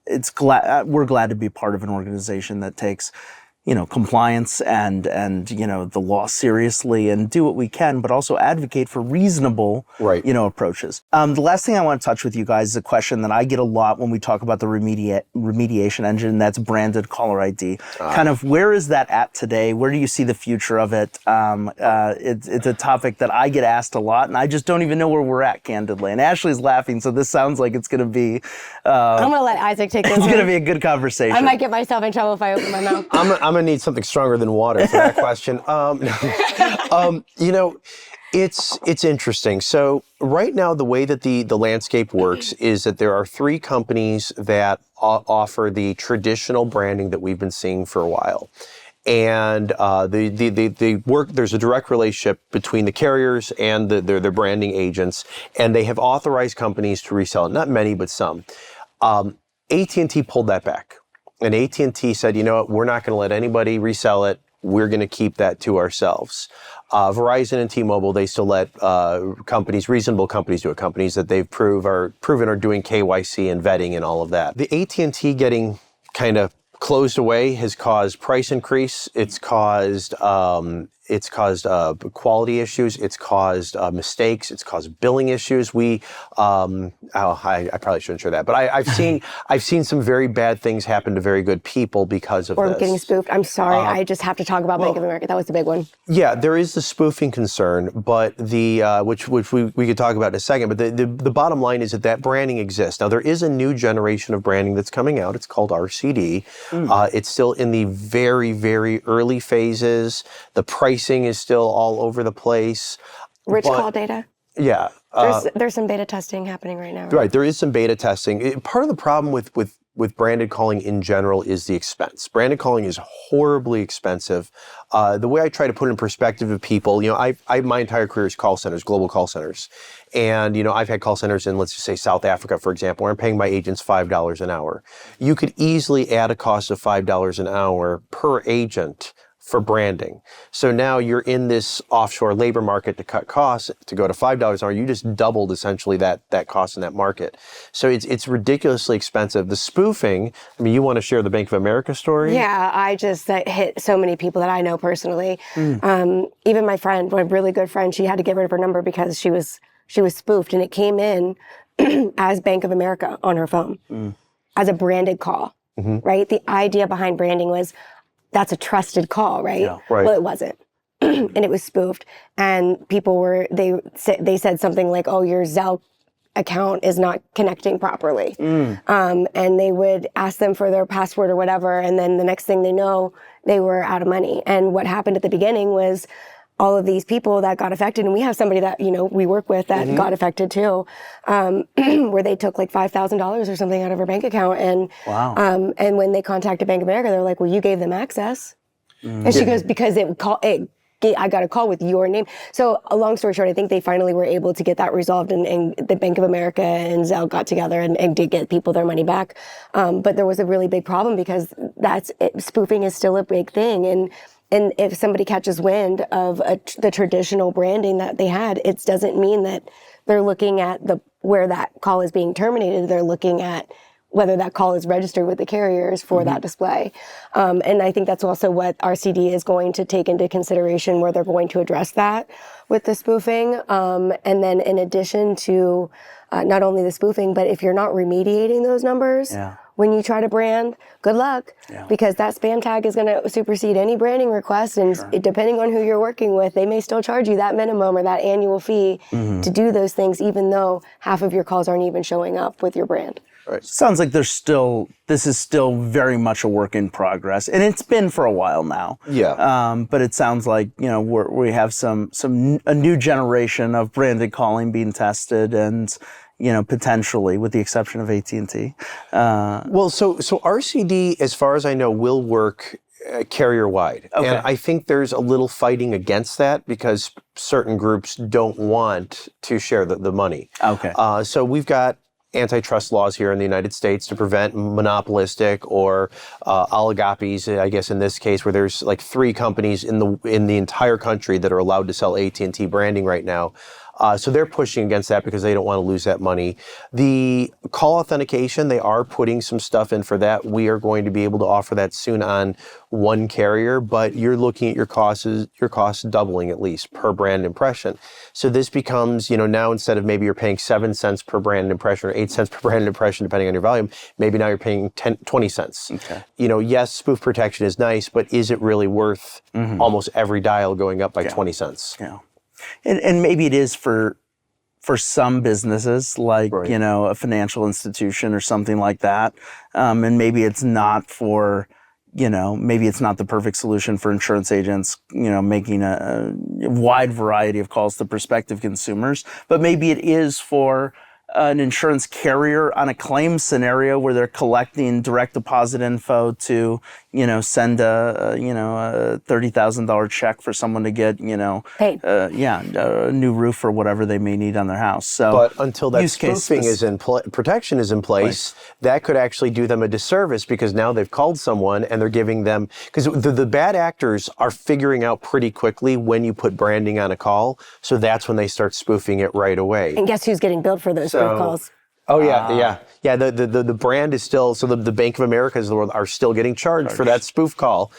glad to be part of an organization that takes, compliance and the law seriously and do what we can, but also advocate for reasonable, approaches. The last thing I want to touch with you guys is a question that I get a lot when we talk about the remediation engine. That's branded caller ID. Kind of where is that at today? Where do you see the future of it? It's a topic that I get asked a lot, and I just don't even know where we're at, candidly. And Ashley's laughing, so this sounds like it's going to be. I'm going to let Isaac take this. It's going to be a good conversation. I might get myself in trouble if I open my mouth. I'm gonna need something stronger than water for that question. It's interesting. So right now, the way that the landscape works is that there are 3 companies that offer the traditional branding that we've been seeing for a while. And they work. There's a direct relationship between the carriers and their branding agents, and they have authorized companies to resell it. Not many, but some. AT&T pulled that back. And AT&T said, you know what, we're not going to let anybody resell it. We're going to keep that to ourselves. Verizon and T-Mobile, they still let reasonable companies do it, companies that they've proven are doing KYC and vetting and all of that. The AT&T getting kind of closed away has caused price increase. It's caused quality issues. It's caused mistakes. It's caused billing issues. I probably shouldn't share that, but I've seen some very bad things happen to very good people because of this. Or getting spoofed. I'm sorry, I just have to talk about Bank of America. That was the big one. Yeah, there is the spoofing concern, but which we could talk about in a second. But the bottom line is that branding exists. Now there is a new generation of branding that's coming out. It's called RCD. It's still in the very, very early phases. The pricing is still all over the place. Rich call data. Yeah. There's some beta testing happening right now. Right. There is some beta testing. Part of the problem with branded calling in general is the expense. Branded calling is horribly expensive. The way I try to put it in perspective of people, my entire career is call centers, global call centers. And, I've had call centers in, let's just say, South Africa, for example, where I'm paying my agents $5 an hour. You could easily add a cost of $5 an hour per agent for branding. So now you're in this offshore labor market to cut costs to go to $5 an hour. You just doubled essentially that cost in that market. So it's ridiculously expensive. The spoofing, you want to share the Bank of America story? Yeah, that hit so many people that I know personally. Even my friend, my really good friend, she had to get rid of her number because she was spoofed, and it came in as Bank of America on her phone as a branded call, right? The idea behind branding was that's a trusted call, right? Yeah, right. Well, it wasn't. And it was spoofed. And people they said something like, oh, your Zelle account is not connecting properly. And they would ask them for their password or whatever. And then the next thing they know, they were out of money. And what happened at the beginning was all of these people that got affected, and we have somebody that, we work with that got affected too, where they took like $5,000 or something out of her bank account. And, wow. And when they contacted Bank of America, they're like, well, you gave them access. And she goes, because it I got a call with your name. So a long story short, I think they finally were able to get that resolved, and the Bank of America and Zelle got together and did get people their money back. But there was a really big problem because spoofing is still a big thing. And if somebody catches wind of the traditional branding that they had, it doesn't mean that they're looking at where that call is being terminated. They're looking at whether that call is registered with the carriers for that display. And I think that's also what RCD is going to take into consideration, where they're going to address that with the spoofing. And then in addition to not only the spoofing, but if you're not remediating those numbers, when you try to brand, good luck, because that spam tag is going to supersede any branding request. And depending on who you're working with, they may still charge you that minimum or that annual fee to do those things, even though half of your calls aren't even showing up with your brand. Right. Sounds like this is still very much a work in progress, and it's been for a while now. Yeah. But it sounds like, we have a new generation of branded calling being tested, and potentially, with the exception of AT&T. Well, so RCD, as far as I know, will work carrier wide. Okay. And I think there's a little fighting against that because certain groups don't want to share the money. Okay. So we've got antitrust laws here in the United States to prevent monopolistic or oligopolies, I guess in this case, where there's like 3 companies in the entire country that are allowed to sell AT&T branding right now. So they're pushing against that because they don't want to lose that money. The call authentication, they are putting some stuff in for that. We are going to be able to offer that soon on one carrier, but you're looking at your costs doubling at least per brand impression. So this becomes, now instead of maybe you're paying 7 cents per brand impression or 8 cents per brand impression, depending on your volume, maybe now you're paying 20 cents. Okay. Yes, spoof protection is nice, but is it really worth almost every dial going up by 20 cents? Yeah. And maybe it is for some businesses, like, a financial institution or something like that. And maybe it's not for, maybe it's not the perfect solution for insurance agents, making a wide variety of calls to prospective consumers. But maybe it is for an insurance carrier on a claim scenario where they're collecting direct deposit info to, send a $30,000 check for someone to get, paid. A new roof or whatever they may need on their house. So, but until that spoofing is in protection is in place, that could actually do them a disservice because now they've called someone and they're giving them, because the bad actors are figuring out pretty quickly when you put branding on a call. So that's when they start spoofing it right away. And guess who's getting billed for those spoof calls? Oh yeah. The brand is still, so the Bank of Americas of the world are still getting charged for that spoof call.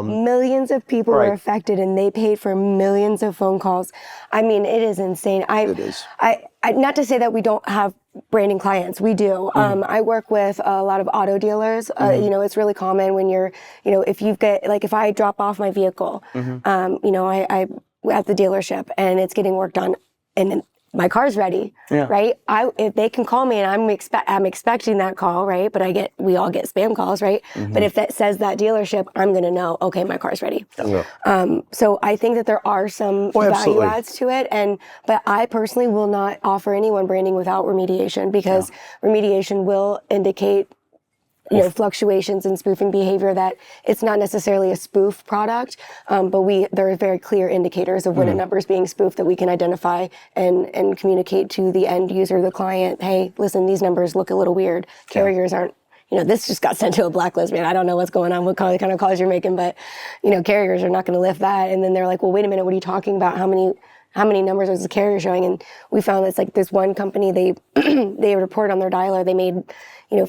Millions of people were affected, and they paid for millions of phone calls. I mean, it is insane. It is. I not to say that we don't have branding clients. We do. I work with a lot of auto dealers. It's really common when you're, if I drop off my vehicle, I at the dealership and it's getting work done, and my car's ready, right? If they can call me and I'm expecting that call, right? But we all get spam calls, right? But if that says that dealership, I'm going to know, okay, my car's ready. So I think that there are some value adds to it. But I personally will not offer anyone branding without remediation, because remediation will indicate fluctuations in spoofing behavior, that it's not necessarily a spoof product, but there are very clear indicators of when a number is being spoofed that we can identify and communicate to the end user, the client, hey, listen, these numbers look a little weird. Carriers aren't, this just got sent to a blacklist, man. I don't know what's going on, what kind of calls you're making, but, carriers are not going to lift that. And then they're like, well, wait a minute, what are you talking about? How many numbers is the carrier showing? And we found it's like this one company, they report on their dialer, they made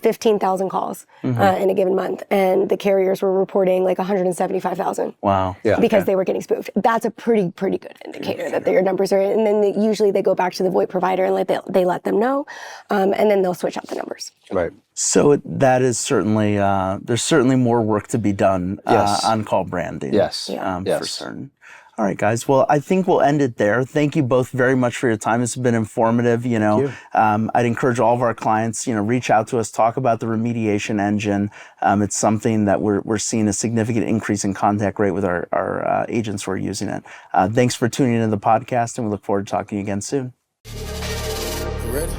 15,000 calls in a given month, and the carriers were reporting like 175,000. Wow. Yeah. Because they were getting spoofed. That's a pretty good indicator that their numbers are, and then usually they go back to the VoIP provider and they let them know, and then they'll switch out the numbers. Right. So that is certainly, there's certainly more work to be done on call branding. Yes. For certain. All right, guys. Well, I think we'll end it there. Thank you both very much for your time. It's been informative. I'd encourage all of our clients, reach out to us, talk about the remediation engine. It's something that we're seeing a significant increase in contact rate with our agents who are using it. Thanks for tuning into the podcast, and we look forward to talking to you again soon. Ready?